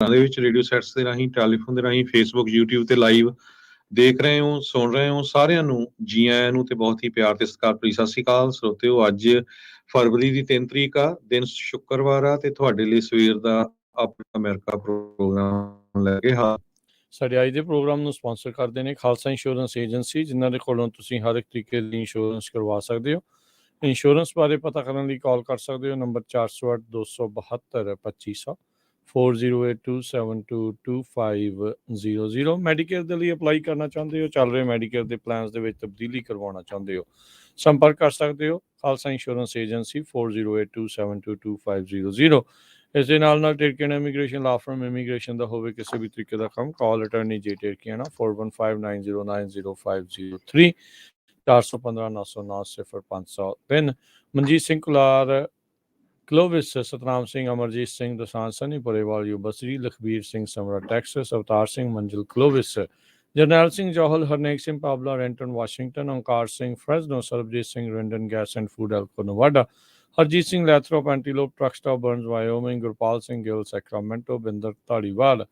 ਦੇ ਵਿੱਚ radio sets ਦੇ ਰਾਹੀਂ, ਟੈਲੀਫੋਨ ਦੇ ਰਾਹੀਂ, ਫੇਸਬੁੱਕ, YouTube ਤੇ ਲਾਈਵ ਦੇਖ ਰਹੇ ਹੋ, ਸੁਣ ਰਹੇ ਹੋ, ਸਾਰਿਆਂ ਨੂੰ ਜੀ ਆਇਆਂ ਨੂੰ ਤੇ ਬਹੁਤ ਹੀ ਪਿਆਰ ਤੇ ਸਤਿਕਾਰ ਭਰੀ ਸਤਿ ਸ਼੍ਰੀ ਅਕਾਲ ਸਰੋਤਿਓ। ਅੱਜ ਫਰਵਰੀ ਦੀ 3 ਤਰੀਕ ਆ, ਦਿਨ ਸ਼ੁੱਕਰਵਾਰ ਆ ਤੇ ਤੁਹਾਡੇ ਲਈ ਸਵੇਰ ਦਾ ਆਪਣਾ ਅਮਰੀਕਾ ਪ੍ਰੋਗਰਾਮ ਲੈ ਕੇ ਸਾਡੇ ਅੱਜ ਦੇ ਪ੍ਰੋਗਰਾਮ ਨੂੰ ਸਪਾਂਸਰ ਕਰਦੇ ਨੇ ਖਾਲਸਾ ਇੰਸ਼ੋਰੈਂਸ ਏਜੰਸੀ, ਜਿਨ੍ਹਾਂ ਦੇ ਕੋਲੋਂ ਤੁਸੀਂ ਹਰ ਇੱਕ ਤਰੀਕੇ ਦੀ ਇੰਸ਼ੋਰੈਂਸ ਕਰਵਾ ਸਕਦੇ ਹੋ। ਇੰਸ਼ੋਰੈਂਸ ਬਾਰੇ ਪਤਾ ਕਰਨ ਲਈ ਕਾਲ ਕਰ ਸਕਦੇ ਹੋ ਨੰਬਰ 408 272 2500 4082722500। ਮੈਡੀਕੇਅਰ ਦੇ ਲਈ ਅਪਲਾਈ ਕਰਨਾ ਚਾਹੁੰਦੇ ਹੋ, ਚੱਲ ਰਹੇ ਮੈਡੀਕੇਅਰ ਦੇ ਪਲਾਨਸ ਦੇ ਵਿੱਚ ਤਬਦੀਲੀ ਕਰਵਾਉਣਾ ਚਾਹੁੰਦੇ ਹੋ, ਸੰਪਰਕ ਕਰ ਸਕਦੇ ਹੋ ਖਾਲਸਾ ਇੰਸ਼ੋਰੈਂਸ ਏਜੰਸੀ 4082722500। ਇਸ ਦੇ ਨਾਲ Tirkiana immigration law firm immigration ਦਾ ਹੋਵੇ ਕਿਸੇ ਵੀ ਤਰੀਕੇ ਦਾ ਕੰਮ, call attorney J Tirkiana 4159090503 415 909 0503। Manjit Singh Kular Clovis, Satnam Singh, Amarjit Singh Dosanjh, Sunny Purewal Yuba City, Lakhbir Singh Samra Texas, Avtar Singh Manzil Clovis, Jarnail Singh Johal, Harnek Singh Pabla Renton Washington, Onkar Singh Fresno, Sarabjit Singh Randon gas and food Elko Nevada, Harjit Singh Lathrop Antelope truck stop Burns ਵਾਇਓਮਿੰਗ, Gurpal Singh Gill Sacramento, Binder Dhaliwal,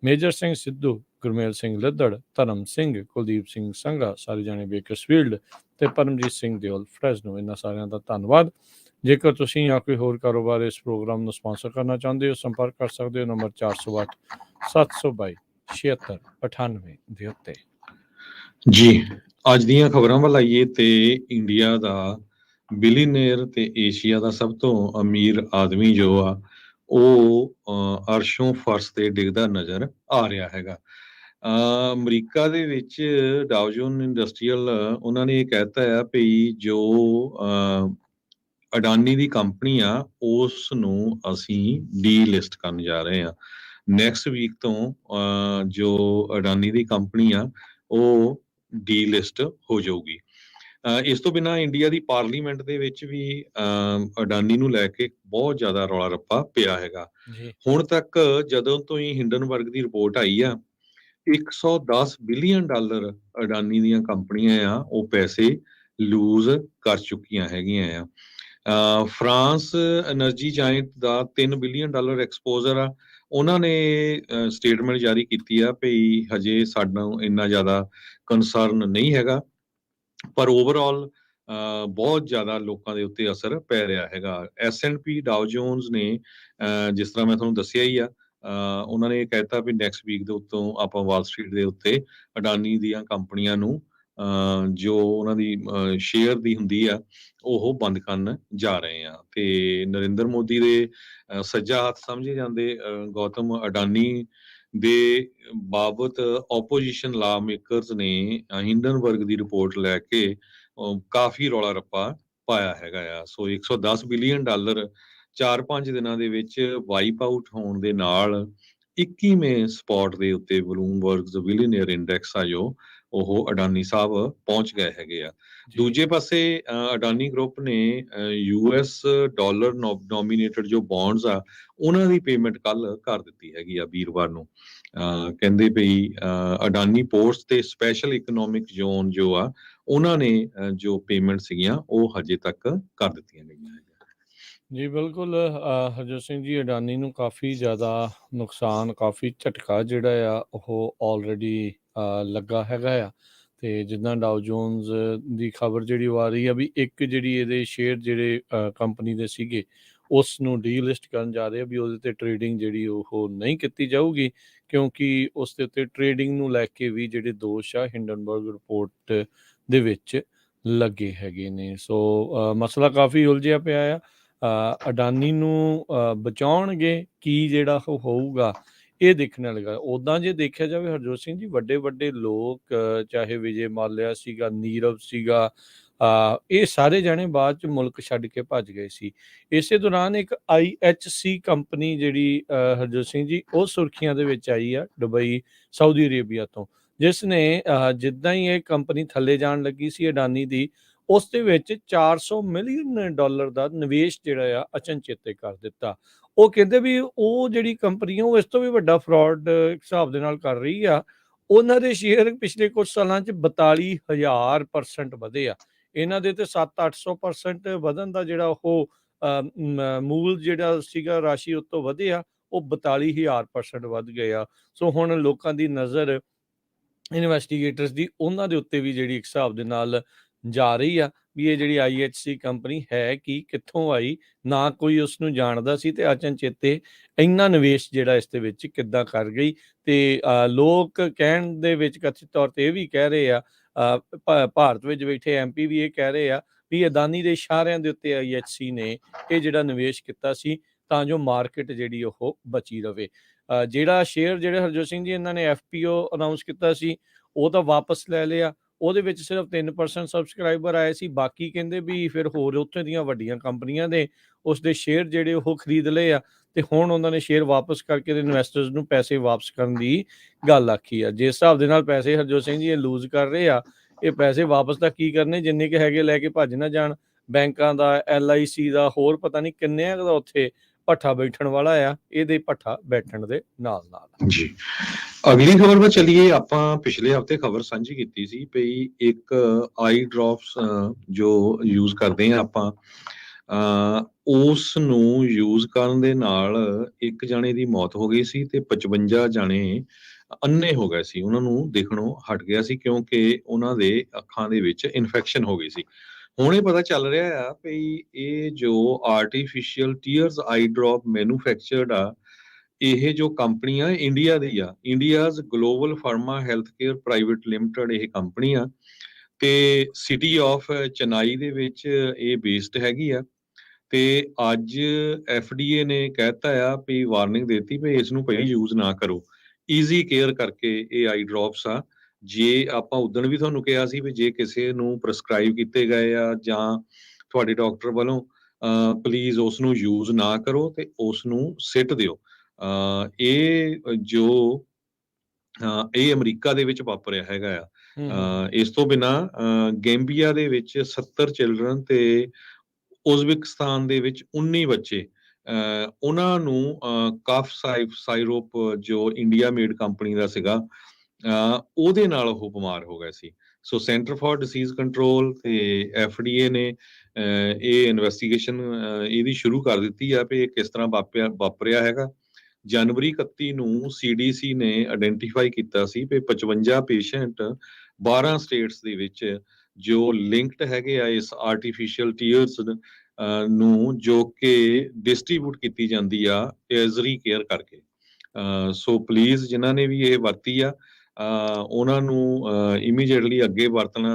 major Singh Sidhu, Gurmel Singh Laddar, ਧਰਮ ਸਿੰਘ, ਕੁਲਦੀਪ ਸਿੰਘ ਸੰਘਾ, ਸਾਰੇ ਜਾਣੇ ਬੇਕਰਸਫੀਲਡ ਤੇ ਪਰਮਜੀਤ ਸਿੰਘ ਦਿਓਲ ਫਰੈਜ਼ਨੋ। ਇਹਨਾਂ ਸਾਰਿਆਂ ਦਾ ਧੰਨਵਾਦ। ਜੇਕਰ ਤੁਸੀਂ ਜਾਂ ਕੋਈ ਹੋਰ ਕਾਰੋਬਾਰ ਇਸ ਪ੍ਰੋਗਰਾਮ ਨੂੰ ਸਪਾਂਸਰ ਕਰਨਾ ਚਾਹੁੰਦੇ ਹੋ, ਸੰਪਰਕ ਕਰ ਸਕਦੇ ਹੋ ਨੰਬਰ 408 722 7698 ਦੇ ਉੱਤੇ। ਜੀ ਅੱਜ ਦੀਆਂ ਖਬਰਾਂ ਵੱਲ ਆਈਏ ਤੇ ਇੰਡੀਆ ਦਾ ਬਿਲੀਨੀਅਰ ਤੇ ਏਸ਼ੀਆ ਦਾ ਸਭ ਤੋਂ ਅਮੀਰ ਆਦਮੀ ਜੋ ਆ ਉਹ ਅਰਸ਼ੋਂ ਫਰਸ਼ ਤੇ ਡਿੱਗਦਾ ਨਜ਼ਰ ਆ ਰਿਹਾ ਹੈਗਾ। ਅਮਰੀਕਾ ਦੇ ਵਿੱਚ ਡਾਊਜੋਨ ਇੰਡਸਟਰੀਅਲ ਉਹਨਾਂ ਨੇ ਇਹ ਕਹਿਤਾ ਆ ਵੀ ਜੋ ਅਡਾਨੀ ਦੀ ਕੰਪਨੀ ਆ ਉਸ ਨੂੰ ਅਸੀਂ ਡੀਲਿਸਟ ਕਰਨ ਜਾ ਰਹੇ ਹਾਂ। ਨੈਕਸਟ ਵੀਕ ਤੋਂ ਜੋ ਅਡਾਨੀ ਦੀ ਕੰਪਨੀ ਆ ਉਹ ਡੀਲਿਸਟ ਹੋ ਜਾਊਗੀ। ਇਸ ਤੋਂ ਬਿਨਾਂ ਇੰਡੀਆ ਦੀ ਪਾਰਲੀਮੈਂਟ ਦੇ ਵਿੱਚ ਵੀ ਅਡਾਨੀ ਨੂੰ ਲੈ ਕੇ ਬਹੁਤ ਜ਼ਿਆਦਾ ਰੌਲਾ ਰੱਪਾ ਪਿਆ ਹੈਗਾ। ਹੁਣ ਤੱਕ ਜਦੋਂ ਤੋਂ ਹੀ ਹਿੰਡਨਬਰਗ ਦੀ ਰਿਪੋਰਟ ਆਈ ਆ, 110 ਬਿਲੀਅਨ ਡਾਲਰ ਅਡਾਨੀ ਦੀਆਂ ਕੰਪਨੀਆਂ ਆ ਉਹ ਪੈਸੇ ਲੂਜ਼ ਕਰ ਚੁੱਕੀਆਂ ਹੈਗੀਆਂ ਆ। ਫਰਾਂਸ ਐਨਰਜੀ ਜਾਇੰਟ ਦਾ 3 ਬਿਲੀਅਨ ਡਾਲਰ ਐਕਸਪੋਜ਼ਰ ਆ। ਉਹਨਾਂ ਨੇ ਸਟੇਟਮੈਂਟ ਜਾਰੀ ਕੀਤੀ ਆ ਵੀ ਹਜੇ ਸਾਨੂੰ ਇੰਨਾ ਜ਼ਿਆਦਾ ਕੰਸਰਨ ਨਹੀਂ ਹੈਗਾ, ਪਰ ਓਵਰਆਲ ਬਹੁਤ ਜ਼ਿਆਦਾ ਲੋਕਾਂ ਦੇ ਉੱਤੇ ਅਸਰ ਪੈ ਰਿਹਾ ਹੈਗਾ। S&P ਡਾਓ ਜੋਨਸ ਨੇ ਜਿਸ ਤਰ੍ਹਾਂ ਮੈਂ ਤੁਹਾਨੂੰ ਦੱਸਿਆ ਹੀ ਆ, ਉਹਨਾਂ ਨੇ ਕਹਿਤਾ ਵੀ ਨੈਕਸਟ ਵੀਕ ਦੇ ਉੱਤੋਂ ਆਪਾਂ ਵਾਲ ਸਟਰੀਟ ਦੇ ਉੱਤੇ ਅਡਾਨੀ ਦੀਆਂ ਕੰਪਨੀਆਂ ਨੂੰ ਜੋ ਉਹਨਾਂ ਦੀ ਸ਼ੇਅਰ ਦੀ ਹੁੰਦੀ ਆ ਉਹ ਬੰਦ ਕਰਨ ਜਾ ਰਹੇ ਆ। ਤੇ ਨਰਿੰਦਰ ਮੋਦੀ ਦੇ ਸੱਜਾ ਹੱਥ ਸਮਝੇ ਜਾਂਦੇ ਗੌਤਮ ਅਡਾਨੀ ਦੇ ਬਾਬਤ ਆਪੋਜੀਸ਼ਨ ਲਾ ਮੇਕਰਸ ਨੇ ਹਿੰਡਨਬਰਗ ਦੀ ਰਿਪੋਰਟ ਲੈ ਕੇ ਕਾਫੀ ਰੌਲਾ ਰੱਪਾ ਪਾਇਆ ਹੈਗਾ ਆ। ਸੋ 110 ਬਿਲੀਅਨ ਡਾਲਰ 4-5 ਦਿਨਾਂ ਦੇ ਵਿੱਚ ਵਾਈਪ ਆਊਟ ਹੋਣ ਦੇ ਨਾਲ 21ਵੇਂ ਸਪੌਟ ਦੇ ਉੱਤੇ ਬਲੂਮਬਰਗ ਬਿਲੀਅਨਰ ਇੰਡੈਕਸ ਆ ਜੋ ਉਹ ਅਡਾਨੀ ਸਾਹਿਬ ਪਹੁੰਚ ਗਏ ਹੈਗੇ ਆ। ਦੂਜੇ ਪਾਸੇ ਅਡਾਨੀ ਗਰੁੱਪ ਨੇ US ਡਾਲਰ ਨੋਮੀਨੇਟਡ ਜੋ ਬੌਂਡਸ ਆ ਉਹਨਾਂ ਦੀ ਪੇਮੈਂਟ ਕੱਲ ਕਰ ਦਿੱਤੀ ਹੈਗੀ ਆ ਵੀਰਵਾਰ ਨੂੰ। ਕਹਿੰਦੇ ਵੀ ਅਡਾਨੀ ਪੋਰਟਸ ਤੇ ਸਪੈਸ਼ਲ ਇਕਨੋਮਿਕ ਜ਼ੋਨ ਜੋ ਆ ਉਹਨਾਂ ਨੇ ਜੋ ਪੇਮੈਂਟ ਸੀਗੀਆਂ ਉਹ ਹਜੇ ਤੱਕ ਕਰ ਦਿੱਤੀਆਂ ਗਈਆਂ। ਜੀ ਬਿਲਕੁਲ ਹਰਜੋਤ ਸਿੰਘ ਜੀ, ਅਡਾਨੀ ਨੂੰ ਕਾਫੀ ਜ਼ਿਆਦਾ ਨੁਕਸਾਨ, ਕਾਫੀ ਝਟਕਾ ਜਿਹੜਾ ਆ ਉਹ ਆਲਰੇਡੀ ਲੱਗਾ ਹੈਗਾ ਆ। ਤੇ ਜਿੱਦਾਂ ਡਾਓ ਜੋਨਸ ਦੀ ਖਬਰ ਜਿਹੜੀ ਉਹ ਆ ਰਹੀ ਆ ਵੀ ਇੱਕ ਜਿਹੜੀ ਇਹਦੇ ਸ਼ੇਅਰ ਜਿਹੜੇ ਕੰਪਨੀ ਦੇ ਸੀਗੇ ਉਸ ਨੂੰ ਡੀਲਿਸਟ ਕਰਨ ਜਾ ਰਹੇ ਆ, ਵੀ ਉਹਦੇ ਤੇ ਟ੍ਰੇਡਿੰਗ ਜਿਹੜੀ ਉਹ ਨਹੀਂ ਕੀਤੀ ਜਾਊਗੀ, ਕਿਉਂਕਿ ਉਸ ਦੇ ਉੱਤੇ ਟ੍ਰੇਡਿੰਗ ਨੂੰ ਲੈ ਕੇ ਵੀ ਜਿਹੜੇ ਦੋਸ਼ ਆ ਹਿੰਡਨਬਰਗ ਰਿਪੋਰਟ ਦੇ ਵਿੱਚ ਲੱਗੇ ਹੈਗੇ ਨੇ। ਸੋ ਮਸਲਾ ਕਾਫੀ ਉਲਝਿਆ ਪਿਆ ਆ। ਅਡਾਨੀ ਨੂੰ ਬਚਾਉਣਗੇ ਕੀ ਜਿਹੜਾ ਉਹ ਹੋਊਗਾ ਇਹ ਦੇਖਣ ਵਾਲਾ। ਉੱਦਾਂ ਜੇ ਦੇਖਿਆ ਜਾਵੇ ਹਰਜੋਤ ਸਿੰਘ ਜੀ, ਵੱਡੇ ਵੱਡੇ ਲੋਕ ਚਾਹੇ ਵਿਜੇ ਮਾਲਿਆ ਸੀਗਾ, ਨੀਰਵ ਸੀਗਾ, ਇਹ ਸਾਰੇ ਜਾਣੇ ਬਾਅਦ ਚ ਮੁਲਕ ਛੱਡ ਕੇ ਭੱਜ ਗਏ ਸੀ। ਇਸੇ ਦੌਰਾਨ ਇੱਕ IHC ਕੰਪਨੀ ਜਿਹੜੀ ਹਰਜੋਤ ਸਿੰਘ ਜੀ ਉਹ ਸੁਰਖੀਆਂ ਦੇ ਵਿੱਚ ਆਈ ਆ ਦੁਬਈ, ਸਾਊਦੀ ਅਰੇਬੀਆ ਤੋਂ, ਜਿਸ ਨੇ ਜਿੱਦਾਂ ਹੀ ਇਹ ਕੰਪਨੀ ਥੱਲੇ ਜਾਣ ਲੱਗੀ ਸੀ ਅਡਾਨੀ ਦੀ, ਉਸ ਦੇ ਵਿੱਚ 400 ਮਿਲੀਅਨ ਡਾਲਰ ਦਾ ਨਿਵੇਸ਼ ਜਿਹੜਾ ਆ ਅਚਨਚੇਤੇ ਕਰ ਦਿੱਤਾ। ਉਹ ਕਹਿੰਦੇ ਵੀ ਉਹ ਜਿਹੜੀ ਕੰਪਨੀ ਉਹ ਇਸ ਤੋਂ ਵੀ ਵੱਡਾ ਫਰਾਡ ਹਿਸਾਬ ਦੇ ਨਾਲ ਕਰ ਰਹੀ ਆ। ਉਹਨਾਂ ਦੇ ਸ਼ੇਅਰ ਪਿਛਲੇ ਕੁਝ ਸਾਲਾਂ 'ਚ 42,000% ਵਧੇ ਆ। ਇਹਨਾਂ ਦੇ ਤੇ 700-800% ਵਧਣ ਦਾ ਜਿਹੜਾ ਉਹ ਮੂਲ ਜਿਹੜਾ ਸੀਗਾ ਰਾਸ਼ੀ ਉਤੋਂ ਵਧੇ ਆ, ਉਹ 42,000% ਵੱਧ ਗਏ ਆ। ਸੋ ਹੁਣ ਲੋਕਾਂ ਦੀ ਨਜ਼ਰ ਇਨਵੈਸਟੀਗੇਟਰਸ ਦੀ ਉਹਨਾਂ ਦੇ ਉੱਤੇ ਵੀ ਜਿਹੜੀ ਇੱਕ ਹਿਸਾਬ ਦੇ ਨਾਲ ਜਾ ਰਹੀ ਆ ਵੀ ਇਹ ਜਿਹੜੀ IHC ਕੰਪਨੀ ਹੈ ਕੀ, ਕਿੱਥੋਂ ਆਈ, ਨਾ ਕੋਈ ਉਸ ਨੂੰ ਜਾਣਦਾ ਸੀ ਤੇ ਅਚਨਚੇਤੇ ਇੰਨਾ ਨਿਵੇਸ਼ ਜਿਹੜਾ ਇਸ ਦੇ ਵਿੱਚ ਕਿੱਦਾਂ ਕਰ ਗਈ। ਤੇ ਲੋਕ ਕਹਿਣ ਦੇ ਵਿੱਚ ਕਥਿਤ ਤੌਰ ਤੇ ਇਹ ਵੀ ਕਹਿ ਰਹੇ ਆ, ਭਾਰਤ ਵਿੱਚ ਬੈਠੇ MP ਵੀ ਇਹ ਕਹਿ ਰਹੇ ਆ ਵੀ ਅਦਾਨੀ ਦੇ ਇਸ਼ਾਰਿਆਂ ਦੇ ਉੱਤੇ IHC ਨੇ ਇਹ ਜਿਹੜਾ ਨਿਵੇਸ਼ ਕੀਤਾ ਸੀ ਤਾਂ ਜੋ ਮਾਰਕੀਟ ਜਿਹੜੀ ਉਹ ਬਚੀ ਰਵੇ। ਜਿਹੜਾ ਸ਼ੇਅਰ ਜਿਹੜੇ ਹਰਜੋਤ ਸਿੰਘ ਜੀ ਇਹਨਾਂ ਨੇ FPO ਅਨਾਊਂਸ ਕੀਤਾ ਸੀ ਉਹ ਤਾਂ ਵਾਪਸ ਲੈ ਲਿਆ। ਉਹਦੇ ਵਿੱਚ ਸਿਰਫ 3% ਸਬਸਕ੍ਰਾਈਬਰ ਆਏ ਸੀ। ਬਾਕੀ ਕਹਿੰਦੇ ਵੀ ਫਿਰ ਹੋਰ ਉੱਥੇ ਦੀਆਂ ਵੱਡੀਆਂ ਕੰਪਨੀਆਂ ਦੇ ਉਸ ਦੇ ਸ਼ੇਅਰ ਜਿਹੜੇ ਉਹ ਖਰੀਦ ਲਏ ਆ ਤੇ ਹੁਣ ਉਹਨਾਂ ਨੇ ਸ਼ੇਅਰ ਵਾਪਸ ਕਰਕੇ ਇਨਵੈਸਟਰਸ ਨੂੰ ਪੈਸੇ ਵਾਪਸ ਕਰਨ ਦੀ ਗੱਲ ਆਖੀ ਆ। ਜਿਸ ਹਿਸਾਬ ਦੇ ਨਾਲ ਪੈਸੇ ਹਰਜੋਤ ਸਿੰਘ ਜੀ ਇਹ ਲੂਜ਼ ਕਰ ਰਹੇ ਆ, ਇਹ ਪੈਸੇ ਵਾਪਸ ਤਾਂ ਕੀ ਕਰਨੇ, ਜਿੰਨੇ ਕਿ ਹੈਗੇ ਲੈ ਕੇ ਭੱਜ ਨਾ ਜਾਣ। ਬੈਂਕਾਂ ਦਾ, LIC ਦਾ, ਹੋਰ ਪਤਾ ਨਹੀਂ ਕਿੰਨਿਆਂ ਦਾ ਉੱਥੇ ਭੱਠਾ ਬੈਠਣ ਵਾਲਾ ਆ, ਇਹਦੇ ਭੱਠਾ ਬੈਠਣ ਦੇ ਨਾਲ ਨਾਲ। ਜੀ ਅਗਲੀ ਖਬਰ 'ਤੇ ਚੱਲੀਏ। ਆਪਾਂ ਪਿਛਲੇ ਹਫਤੇ ਖਬਰ ਸਾਂਝੀ ਕੀਤੀ ਸੀ ਵੀ ਇੱਕ ਆਈ ਡ੍ਰੌਪਸ ਜੋ ਯੂਜ਼ ਕਰਦੇ ਆ ਆਪਾਂ, ਉਸ ਨੂੰ ਯੂਜ਼ ਕਰਨ ਦੇ ਨਾਲ ਇੱਕ ਜਾਣੇ ਦੀ ਮੌਤ ਹੋ ਗਈ ਸੀ ਤੇ 55 ਜਾਣੇ ਅੰਨੇ ਹੋ ਗਏ ਸੀ, ਉਹਨਾਂ ਨੂੰ ਦੇਖਣੋਂ ਹਟ ਗਿਆ ਸੀ ਕਿਉਂਕਿ ਉਹਨਾਂ ਦੇ ਅੱਖਾਂ ਦੇ ਵਿੱਚ ਇਨਫੈਕਸ਼ਨ ਹੋ ਗਈ ਸੀ। ਹੁਣ ਇਹ ਪਤਾ ਚੱਲ ਰਿਹਾ ਆ ਵੀ ਇਹ ਜੋ ਆਰਟੀਫਿਸ਼ੀਅਲ ਟੀਅਰਸ ਆਈ ਡ੍ਰੌਪ ਮੈਨੂਫੈਕਚਰਡ ਆ, ਇਹ ਜੋ ਕੰਪਨੀ ਆ ਇੰਡੀਆ ਦੀ ਆ, India's global pharma health care private limited ਇਹ ਕੰਪਨੀ ਆ ਤੇ ਸਿਟੀ ਆਫ ਚੇਨਈ ਦੇ ਵਿੱਚ ਇਹ ਬੇਸਡ ਹੈਗੀ ਆ। ਤੇ ਅੱਜ FDA ਨੇ ਕਹਿਤਾ ਆ ਵੀ ਵਾਰਨਿੰਗ ਦੇਤੀ ਵੀ ਇਸ ਨੂੰ ਪਹਿਲਾਂ ਯੂਜ਼ ਨਾ ਕਰੋ। ਈਜ਼ੀ ਕੇਅਰ ਕਰਕੇ ਇਹ ਆਈ ਡ੍ਰੌਪਸ ਆ। ਜੇ ਆਪਾਂ ਉਦਣ ਵੀ ਤੁਹਾਨੂੰ ਕਿਹਾ ਸੀ ਵੀ ਜੇ ਕਿਸੇ ਨੂੰ ਪ੍ਰਸਕ੍ਰਾਈਬ ਕੀਤੇ ਗਏ ਆ ਜਾਂ ਤੁਹਾਡੇ ਡਾਕਟਰ ਵੱਲੋਂ, ਪਲੀਜ਼ ਉਸ ਨੂੰ ਯੂਜ਼ ਨਾ ਕਰੋ ਤੇ ਉਸ ਨੂੰ ਸਿੱਟ ਦਿਓ। ਇਹ ਜੋ ਇਹ ਅਮਰੀਕਾ ਦੇ ਵਿੱਚ ਵਾਪਰਿਆ ਹੈਗਾ ਆ। ਇਸ ਤੋਂ ਬਿਨਾਂ ਗੈਂਬੀਆ ਦੇ ਵਿੱਚ 70 ਚਿਲਡਰਨ ਤੇ ਉਜ਼ਬੇਕਿਸਤਾਨ ਦੇ ਵਿੱਚ 19 ਬੱਚੇ, ਉਹਨਾਂ ਨੂੰ ਕਫ ਸਾਈਰੋਪ ਜੋ ਇੰਡੀਆ ਮੇਡ ਕੰਪਨੀ ਦਾ ਸੀਗਾ, ਉਹਦੇ ਨਾਲ ਉਹ ਬਿਮਾਰ ਹੋ ਗਏ ਸੀ। ਸੋ ਸੈਂਟਰ ਫਾਰ ਡਿਸੀਜ਼ ਕੰਟਰੋਲ ਤੇ FDA ਨੇ ਇਹ ਇਨਵੈਸਟੀਗੇਸ਼ਨ ਇਹਦੀ ਸ਼ੁਰੂ ਕਰ ਦਿੱਤੀ ਆ ਵੀ ਇਹ ਕਿਸ ਤਰ੍ਹਾਂ ਵਾਪਰਿਆ ਹੈਗਾ। ਜਨਵਰੀ 31 ਨੂੰ CDC ਨੇ ਆਇਡੈਂਟੀਫਾਈ ਕੀਤਾ ਸੀ ਵੀ 55 ਪੇਸ਼ੈਂਟ 12 ਸਟੇਟਸ ਦੇ ਵਿੱਚ ਜੋ ਲਿੰਕਡ ਹੈਗੇ ਆ ਇਸ ਆਰਟੀਫਿਸ਼ੀਅਲ ਟੀਅਰਸ ਨੂੰ, ਜੋ ਕਿ ਡਿਸਟ੍ਰੀਬਿਊਟ ਕੀਤੀ ਜਾਂਦੀ ਆ ਏਜ਼ਰੀ ਕੇਅਰ ਕਰਕੇ। ਸੋ ਪਲੀਜ਼ ਜਿਨ੍ਹਾਂ ਨੇ ਵੀ ਇਹ ਵਰਤੀ ਆ ਉਹਨਾਂ ਨੂੰ ਇਮੀਡੀਏਟਲੀ ਅੱਗੇ ਵਰਤਣਾ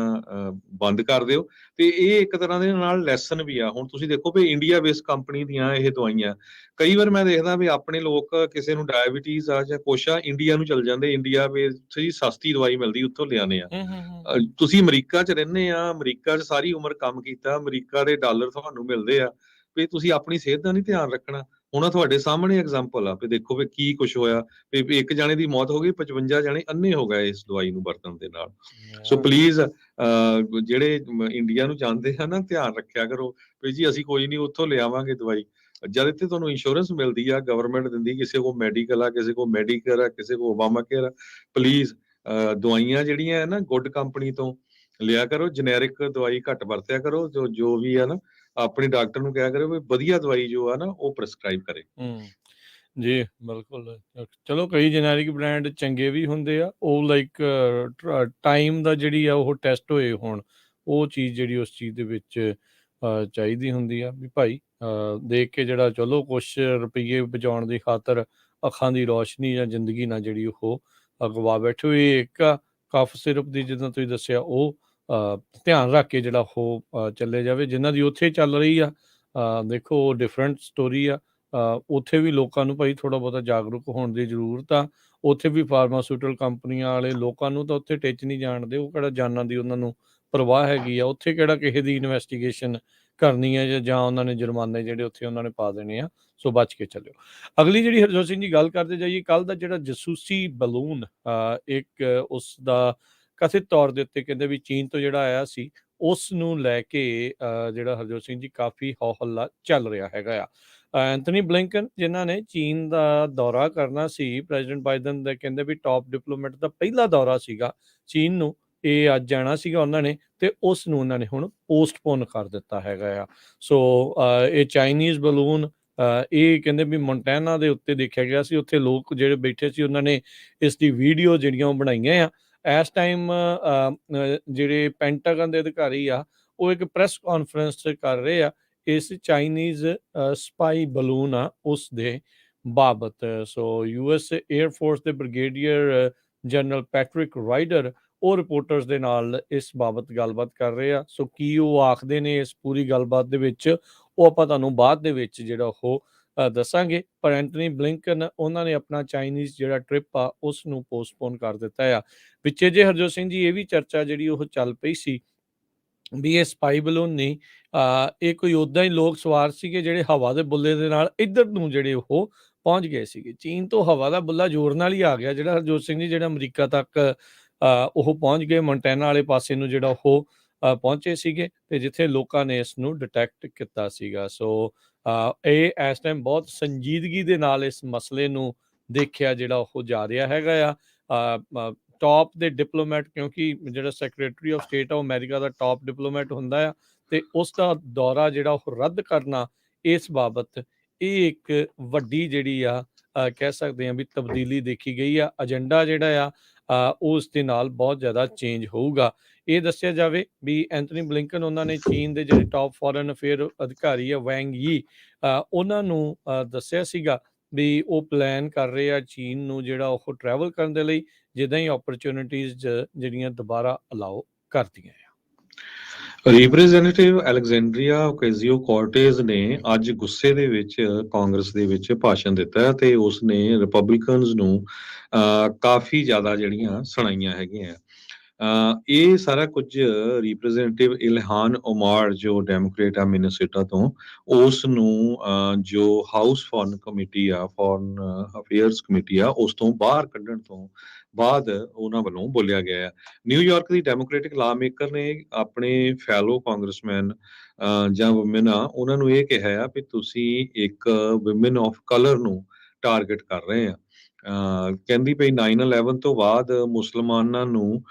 ਬੰਦ ਕਰ ਦਿਓ। ਤੇ ਇਹ ਇੱਕ ਤਰ੍ਹਾਂ ਦੇ ਨਾਲ ਲੈਸਨ ਵੀ ਆ। ਹੁਣ ਤੁਸੀਂ ਦੇਖੋ ਵੀ ਇੰਡੀਆ ਬੇਸ ਕੰਪਨੀ ਦੀਆਂ ਇਹ ਦਵਾਈਆਂ, ਕਈ ਵਾਰ ਮੈਂ ਦੇਖਦਾ ਵੀ ਆਪਣੇ ਲੋਕ ਕਿਸੇ ਨੂੰ ਡਾਇਬੀਟੀਜ਼ ਆ ਜਾਂ ਕੁਛ ਆ, ਇੰਡੀਆ ਨੂੰ ਚਲ ਜਾਂਦੇ, ਇੰਡੀਆ ਵਿੱਚ ਸਸਤੀ ਦਵਾਈ ਮਿਲਦੀ ਉੱਥੋਂ ਲਿਆਉਂਦੇ ਆ। ਤੁਸੀਂ ਅਮਰੀਕਾ 'ਚ ਰਹਿੰਦੇ ਆ, ਅਮਰੀਕਾ 'ਚ ਸਾਰੀ ਉਮਰ ਕੰਮ ਕੀਤਾ, ਅਮਰੀਕਾ ਦੇ ਡਾਲਰ ਤੁਹਾਨੂੰ ਮਿਲਦੇ ਆ, ਵੀ ਤੁਸੀਂ ਆਪਣੀ ਸਿਹਤ ਦਾ ਨਹੀਂ ਧਿਆਨ ਰੱਖਣਾ। ਹੁਣ ਤੁਹਾਡੇ ਸਾਹਮਣੇ ਐਗਜ਼ਾਮਪਲ ਆ ਵੀ ਦੇਖੋ ਵੀ ਕੀ ਕੁਛ ਹੋਇਆ, ਵੀ ਇੱਕ ਜਾਣੇ ਦੀ ਮੌਤ ਹੋ ਗਈ, 55 ਜਾਣੇ ਅੰਨੇ ਹੋ ਗਏ ਇਸ ਦਵਾਈ ਨੂੰ ਵਰਤਣ ਦੇ ਨਾਲ। ਸੋ ਪਲੀਜ਼ ਜਿਹੜੇ ਇੰਡੀਆ ਨੂੰ ਜਾਂਦੇ ਆ ਨਾ, ਧਿਆਨ ਰੱਖਿਆ ਕਰੋ ਵੀ ਜੀ ਅਸੀਂ ਕੋਈ ਨਹੀਂ ਉੱਥੋਂ ਲਿਆਵਾਂਗੇ ਦਵਾਈ। ਜਦ ਇੱਥੇ ਤੁਹਾਨੂੰ ਇੰਸ਼ੋਰੈਂਸ ਮਿਲਦੀ ਆ, ਗਵਰਨਮੈਂਟ ਦਿੰਦੀ, ਕਿਸੇ ਕੋਲ ਮੈਡੀਕਲ ਆ, ਕਿਸੇ ਕੋਲ ਮੈਡੀਕੇਅਰ ਆ, ਕਿਸੇ ਕੋਲ ਓਬਾਮਾ ਕੇਅਰ ਆ, ਪਲੀਜ਼ ਦਵਾਈਆਂ ਜਿਹੜੀਆਂ ਹੈ ਨਾ ਗੁੱਡ ਕੰਪਨੀ ਤੋਂ ਲਿਆ ਕਰੋ। ਜਨੈਰਿਕ ਦਵਾਈ ਘੱਟ ਵਰਤਿਆ ਕਰੋ। ਜੋ ਵੀ ਆ ਨਾ, ਆਪਣੇ ਡਾਕਟਰ ਨੂੰ ਕਿਹਾ ਕਰੋ ਵੀ ਵਧੀਆ ਦਵਾਈ ਜੋ ਆ ਨਾ ਉਹ ਪ੍ਰਸਕ੍ਰਾਈਬ ਕਰੇ। ਜੀ ਬਿਲਕੁਲ। ਚਲੋ ਕਈ ਜੈਨਰਿਕ ਬ੍ਰਾਂਡ ਚੰਗੇ ਵੀ ਹੁੰਦੇ ਆ, ਉਹ ਲਾਈਕ ਟਾਈਮ ਦਾ ਜਿਹੜੀ ਆ ਉਹ ਟੈਸਟ ਹੋਏ ਹੋਣ, ਉਹ ਚੀਜ਼ ਜਿਹੜੀ ਉਸ ਚੀਜ਼ ਦੇ ਵਿੱਚ ਚਾਹੀਦੀ ਹੁੰਦੀ ਆ ਵੀ ਭਾਈ ਦੇਖ ਕੇ ਜਿਹੜਾ ਚਲੋ ਕੁਛ ਰੁਪਈਏ ਬਚਾਉਣ ਦੀ ਖਾਤਰ ਅੱਖਾਂ ਦੀ ਰੋਸ਼ਨੀ ਜਾਂ ਜ਼ਿੰਦਗੀ ਨਾਲ ਜਿਹੜੀ ਉਹ ਗਵਾ ਬੈਠੇ ਹੋਏ। ਇੱਕ ਕਫ ਸਿਰਪ ਦੀ ਜਿੱਦਾਂ ਤੁਸੀਂ ਦੱਸਿਆ ਉਹ ਧਿਆਨ ਰੱਖ ਕੇ ਜਿਹੜਾ ਉਹ ਚੱਲੇ ਜਾਵੇ। ਜਿਨ੍ਹਾਂ ਦੀ ਉੱਥੇ ਚੱਲ ਰਹੀ ਆ ਦੇਖੋ ਡਿਫਰੈਂਟ ਸਟੋਰੀ ਆ। ਉੱਥੇ ਵੀ ਲੋਕਾਂ ਨੂੰ ਭਾਈ ਥੋੜ੍ਹਾ ਬਹੁਤਾ ਜਾਗਰੂਕ ਹੋਣ ਦੀ ਜ਼ਰੂਰਤ ਆ। ਉੱਥੇ ਵੀ ਫਾਰਮਾਸਿਊਟੀਕਲ ਕੰਪਨੀਆਂ ਵਾਲੇ ਲੋਕਾਂ ਨੂੰ ਤਾਂ ਉੱਥੇ ਟਿੱਚ ਨਹੀਂ ਜਾਣਦੇ, ਉਹ ਕਿਹੜਾ ਜਾਨਾਂ ਦੀ ਉਹਨਾਂ ਨੂੰ ਪਰਵਾਹ ਹੈਗੀ ਆ। ਉੱਥੇ ਕਿਹੜਾ ਕਿਸੇ ਦੀ ਇਨਵੈਸਟੀਗੇਸ਼ਨ ਕਰਨੀ ਹੈ ਜਾਂ ਉਹਨਾਂ ਨੇ ਜੁਰਮਾਨੇ ਜਿਹੜੇ ਉੱਥੇ ਉਹਨਾਂ ਨੇ ਪਾ ਦੇਣੇ ਆ। ਸੋ ਬਚ ਕੇ ਚੱਲਿਓ। ਅਗਲੀ ਜਿਹੜੀ ਹਰਜੋਤ ਸਿੰਘ ਜੀ ਗੱਲ ਕਰਦੇ ਜਾਈਏ, ਕੱਲ੍ਹ ਦਾ ਜਿਹੜਾ ਜਸੂਸੀ ਬਲੂਨ ਇੱਕ ਉਸ ਦਾ ਕਥਿਤ ਤੌਰ ਦੇ ਉੱਤੇ ਕਹਿੰਦੇ ਵੀ ਚੀਨ ਤੋਂ ਜਿਹੜਾ ਆਇਆ ਸੀ, ਉਸ ਨੂੰ ਲੈ ਕੇ ਜਿਹੜਾ ਹਰਜੋਤ ਸਿੰਘ ਜੀ ਕਾਫੀ ਹੋ ਹੱਲਾ ਚੱਲ ਰਿਹਾ ਹੈਗਾ ਆ। ਐਂਥਨੀ ਬਲਿੰਕਨ ਜਿਨ੍ਹਾਂ ਨੇ ਚੀਨ ਦਾ ਦੌਰਾ ਕਰਨਾ ਸੀ, ਪ੍ਰੈਜ਼ੀਡੈਂਟ ਬਾਈਡਨ ਦਾ ਕਹਿੰਦੇ ਵੀ ਟੌਪ ਡਿਪਲੋਮੈਟ ਦਾ ਪਹਿਲਾ ਦੌਰਾ ਸੀਗਾ ਚੀਨ ਨੂੰ, ਇਹ ਅੱਜ ਜਾਣਾ ਸੀਗਾ ਉਹਨਾਂ ਨੇ, ਤੇ ਉਸ ਨੂੰ ਉਹਨਾਂ ਨੇ ਹੁਣ ਪੋਸਟਪੋਨ ਕਰ ਦਿੱਤਾ ਹੈਗਾ ਆ। ਸੋ ਇਹ ਚਾਈਨੀਜ਼ ਬਲੂਨ ਇਹ ਕਹਿੰਦੇ ਵੀ ਮੋਂਟੈਨਾ ਦੇ ਉੱਤੇ ਦੇਖਿਆ ਗਿਆ ਸੀ, ਉੱਥੇ ਲੋਕ ਜਿਹੜੇ ਬੈਠੇ ਸੀ ਉਹਨਾਂ ਨੇ ਇਸ ਦੀ ਵੀਡੀਓ ਜਿਹੜੀਆਂ ਉਹ ਬਣਾਈਆਂ ਆ। ਇਸ ਟਾਈਮ ਜਿਹੜੇ ਪੈਂਟਾਗਨ ਦੇ ਅਧਿਕਾਰੀ ਆ ਉਹ ਇੱਕ ਪ੍ਰੈਸ ਕਾਨਫਰੰਸ ਕਰ ਰਹੇ ਆ ਇਸ ਚਾਈਨੀਜ਼ ਸਪਾਈ ਬਲੂਨ ਆ ਉਸ ਦੇ ਬਾਬਤ। ਸੋ US 에ਅਰ ਫੋਰਸ ਦੇ ਬ੍ਰਿਗੇਡੀਅਰ ਜਨਰਲ ਪੈਟਰਿਕ ਰਾਈਡਰ ਉਹ ਰਿਪੋਰਟਰਸ ਦੇ ਨਾਲ ਇਸ ਬਾਬਤ ਗੱਲਬਾਤ ਕਰ ਰਹੇ ਆ। ਸੋ ਕੀ ਉਹ ਆਖਦੇ ਨੇ ਇਸ ਪੂਰੀ ਗੱਲਬਾਤ ਦੇ ਵਿੱਚ ਉਹ ਆਪਾਂ ਤੁਹਾਨੂੰ ਬਾਅਦ ਦੇ ਵਿੱਚ ਜਿਹੜਾ ਉਹ ਦੱਸਾਂਗੇ। ਪਰ ਐਂਟਨੀ ਬਲਿੰਕਨ ਉਹਨਾਂ ਨੇ ਆਪਣਾ ਚਾਈਨੀਜ਼ ਜਿਹੜਾ ਟ੍ਰਿਪ ਆ ਉਸ ਨੂੰ ਪੋਸਟਪੋਨ ਕਰ ਦਿੱਤਾ ਆ। ਵਿੱਚੇ ਜੇ ਹਰਜੋਤ ਸਿੰਘ ਜੀ ਇਹ ਵੀ ਚਰਚਾ ਜਿਹੜੀ ਉਹ ਚੱਲ ਪਈ ਸੀ ਵੀ ਇਹ ਸਪਾਈ ਬਲੂਨ ਨਹੀਂ, ਇਹ ਕੋਈ ਉੱਦਾਂ ਹੀ ਲੋਕ ਸਵਾਰ ਸੀਗੇ ਜਿਹੜੇ ਹਵਾ ਦੇ ਬੁੱਲੇ ਦੇ ਨਾਲ ਇੱਧਰ ਨੂੰ ਜਿਹੜੇ ਉਹ ਪਹੁੰਚ ਗਏ ਸੀਗੇ। ਚੀਨ ਤੋਂ ਹਵਾ ਦਾ ਬੁੱਲਾ ਜ਼ੋਰ ਨਾਲ ਹੀ ਆ ਗਿਆ ਜਿਹੜਾ ਹਰਜੋਤ ਸਿੰਘ ਜੀ, ਜਿਹੜਾ ਅਮਰੀਕਾ ਤੱਕ ਉਹ ਪਹੁੰਚ ਗਏ। ਮੋਂਟੈਨਾ ਵਾਲੇ ਪਾਸੇ ਨੂੰ ਜਿਹੜਾ ਉਹ ਪਹੁੰਚੇ ਸੀਗੇ ਤੇ ਜਿੱਥੇ ਲੋਕਾਂ ਨੇ ਇਸ ਨੂੰ ਡਿਟੈਕਟ ਕੀਤਾ ਸੀਗਾ। ਸੋ ਇਹ ਇਸ ਟਾਈਮ ਬਹੁਤ ਸੰਜੀਦਗੀ ਦੇ ਨਾਲ ਇਸ ਮਸਲੇ ਨੂੰ ਦੇਖਿਆ ਜਿਹੜਾ ਉਹ ਜਾ ਰਿਹਾ ਹੈਗਾ ਆ। ਟੌਪ ਦੇ ਡਿਪਲੋਮੈਟ, ਕਿਉਂਕਿ ਜਿਹੜਾ ਸੈਕਟਰੀ ਆਫ ਸਟੇਟ ਆ ਉਹ ਅਮਰੀਕਾ ਦਾ ਟੌਪ ਡਿਪਲੋਮੈਟ ਹੁੰਦਾ ਆ ਤੇ ਉਸ ਦਾ ਦੌਰਾ ਜਿਹੜਾ ਉਹ ਰੱਦ ਕਰਨਾ ਇਸ ਬਾਬਤ ਇਹ ਇੱਕ ਵੱਡੀ ਜਿਹੜੀ ਆ ਕਹਿ ਸਕਦੇ ਹਾਂ ਵੀ ਤਬਦੀਲੀ ਦੇਖੀ ਗਈ ਆ। ਏਜੰਡਾ ਜਿਹੜਾ ਆ ਉਸ ਦੇ ਨਾਲ ਬਹੁਤ ਜ਼ਿਆਦਾ ਚੇਂਜ ਹੋਊਗਾ। ਇਹ ਦੱਸਿਆ ਜਾਵੇ ਵੀ ਐਂਥਨੀ ਬਲਿੰਕਨ ਉਹਨਾਂ ਨੇ ਚੀਨ ਦੇ ਜਿਹੜੇ ਟੌਪ ਫੋਰਨ ਅਫੇਅਰ ਅਧਿਕਾਰੀ ਆ ਵੈਂਗ ਯੀ ਉਹਨਾਂ ਨੂੰ ਦੱਸਿਆ ਸੀਗਾ ਵੀ ਉਹ ਪਲਾਨ ਕਰ ਰਹੇ ਆ ਚੀਨ ਨੂੰ ਜਿਹੜਾ ਉਹ ਟਰੈਵਲ ਕਰਨ ਦੇ ਲਈ ਜਿੱਦਾਂ ਹੀ ਓਪਰਚੁਨਿਟੀਜ਼ ਜਿਹੜੀਆਂ ਦੁਬਾਰਾ ਅਲਾਓ ਕਰਦੀਆਂ ਆ। ਰਿਪਰੈਜ਼ੈਂਟੇਟਿਵ ਅਲੈਗਜ਼ੈਂਡਰੀਆ ਓਕੇਜ਼ੀਓ ਕੋਰਟੇਜ਼ ਨੇ ਅੱਜ ਗੁੱਸੇ ਦੇ ਵਿੱਚ ਕਾਂਗਰਸ ਦੇ ਵਿੱਚ ਭਾਸ਼ਣ ਦਿੱਤਾ ਤੇ ਉਸਨੇ ਰਿਪਬਲਿਕਨਸ ਨੂੰ ਕਾਫੀ ਜ਼ਿਆਦਾ ਜਿਹੜੀਆਂ ਸੁਣਾਈਆਂ ਹੈਗੀਆਂ। ਇਹ ਸਾਰਾ ਕੁਝ ਰਿਪਰੈਜ਼ੈਂਟੇਟਿਵ ਇਲਹਾਨ ਓਮਾਰ ਜੋ ਡੈਮੋਕ੍ਰੇਟ ਆ ਮਿਨੇਸੋਟਾ ਤੋਂ, ਉਸ ਨੂੰ ਜੋ ਹਾਊਸ ਫੋਰਨ ਕਮੇਟੀ ਆ, ਫੋਰਨ ਅਫੇਅਰਸ ਕਮੇਟੀ ਆ, ਉਸ ਤੋਂ ਬਾਹਰ ਕੱਢਣ ਤੋਂ ਬਾਅਦ ਉਹਨਾਂ ਵੱਲੋਂ ਬੋਲਿਆ ਗਿਆ ਹੈ। ਨਿਊਯਾਰਕ ਦੀ ਡੈਮੋਕ੍ਰੇਟਿਕ ਲਾ ਮੇਕਰ ਨੇ ਆਪਣੇ ਫੈਲੋ ਕਾਂਗਰਸਮੈਨ ਜਾਂ ਵੂਮਨ ਆ ਉਹਨਾਂ ਨੂੰ ਇਹ ਕਿਹਾ ਆ ਵੀ ਤੁਸੀਂ ਇੱਕ ਵੂਮਨ ਆਫ ਕਲਰ ਨੂੰ ਟਾਰਗੇਟ ਕਰ ਰਹੇ ਆ। ਕਹਿੰਦੀ ਪਈ 9/11 ਤੋਂ ਬਾਅਦ ਮੁਸਲਮਾਨਾਂ ਨੂੰ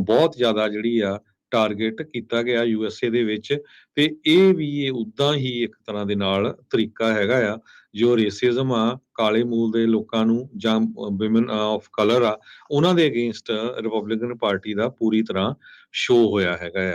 ਬਹੁਤ ਜ਼ਿਆਦਾ ਜਿਹੜੀ ਆ ਟਾਰਗੇਟ ਕੀਤਾ ਗਿਆ USA ਦੇ ਵਿੱਚ ਤੇ ਇਹ ਵੀ ਉਦਾਂ ਹੀ ਇੱਕ ਤਰ੍ਹਾਂ ਦੇ ਨਾਲ ਤਰੀਕਾ ਹੈਗਾ ਆ ਜੋ ਰੇਸਿਜ਼ਮ ਆ, ਕਾਲੇ ਮੂਲ ਦੇ ਲੋਕਾਂ ਨੂੰ ਜਾਂ ਵਿਮਨ ਆਫ ਕਲਰ ਆ ਉਹਨਾਂ ਦੇ ਅਗੇਂਸਟ ਰਿਪਬਲਿਕਨ ਪਾਰਟੀ ਦਾ ਪੂਰੀ ਤਰ੍ਹਾਂ ਸ਼ੋਅ ਹੋਇਆ ਹੈਗਾ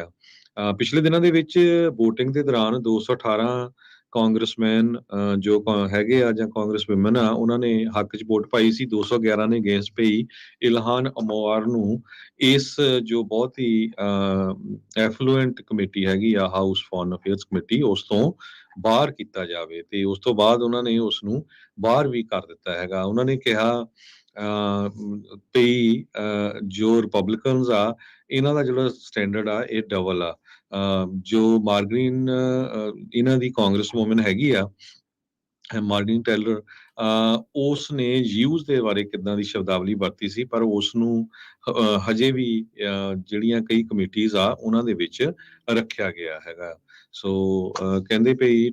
ਆ। ਪਿਛਲੇ ਦਿਨਾਂ ਦੇ ਵਿੱਚ VOTING ਦੇ ਦੌਰਾਨ 218 ਕਾਂਗਰਸਮੈਨ ਜੋ ਹੈਗੇ ਆ ਜਾਂ ਕਾਂਗਰਸ ਵਿਮਨ ਆ ਉਹਨਾਂ ਨੇ ਹੱਕ 'ਚ ਵੋਟ ਪਾਈ ਸੀ। 211 ਨੇ ਅਗੇਂਸਟ ਪਈ ਇਲਹਾਨ ਅਮੋਆਰ ਨੂੰ ਇਸ ਜੋ ਬਹੁਤ ਹੀ ਐਫਲੂਐਂਟ ਕਮੇਟੀ ਹੈਗੀ ਆ ਹਾਊਸ ਫੋਰਨ ਅਫੇਅਰਸ ਕਮੇਟੀ ਉਸ ਤੋਂ ਬਾਹਰ ਕੀਤਾ ਜਾਵੇ ਤੇ ਉਸ ਤੋਂ ਬਾਅਦ ਉਹਨਾਂ ਨੇ ਉਸ ਨੂੰ ਬਾਹਰ ਵੀ ਕਰ ਦਿੱਤਾ ਹੈਗਾ। ਉਹਨਾਂ ਨੇ ਕਿਹਾ ਵੀ ਜੋ ਰਿਪਬਲਿਕਨਸ ਆ ਇਹਨਾਂ ਦਾ ਜਿਹੜਾ ਸਟੈਂਡਰਡ ਆ ਇਹ ਡਬਲ ਆ। ਜੋ ਮਾਰਗਰੀਨ ਇਹਨਾਂ ਦੀ ਕਾਂਗਰਸ ਵੂਮਨ ਹੈਗੀ ਆ ਮਾਰਗਰੀਨ ਟੈਲਰ, ਉਸ ਨੇ ਯੂਜ਼ ਦੇ ਬਾਰੇ ਕਿੱਦਾਂ ਦੀ ਸ਼ਬਦਾਵਲੀ ਵਰਤੀ ਸੀ ਪਰ ਉਸ ਨੂੰ ਹਜੇ ਵੀ ਜਿਹੜੀਆਂ ਕਈ ਕਮੇਟੀਜ਼ ਆ ਉਹਨਾਂ ਦੇ ਵਿੱਚ ਰੱਖਿਆ ਗਿਆ ਹੈਗਾ। ਸੋ ਕਹਿੰਦੇ ਪਈ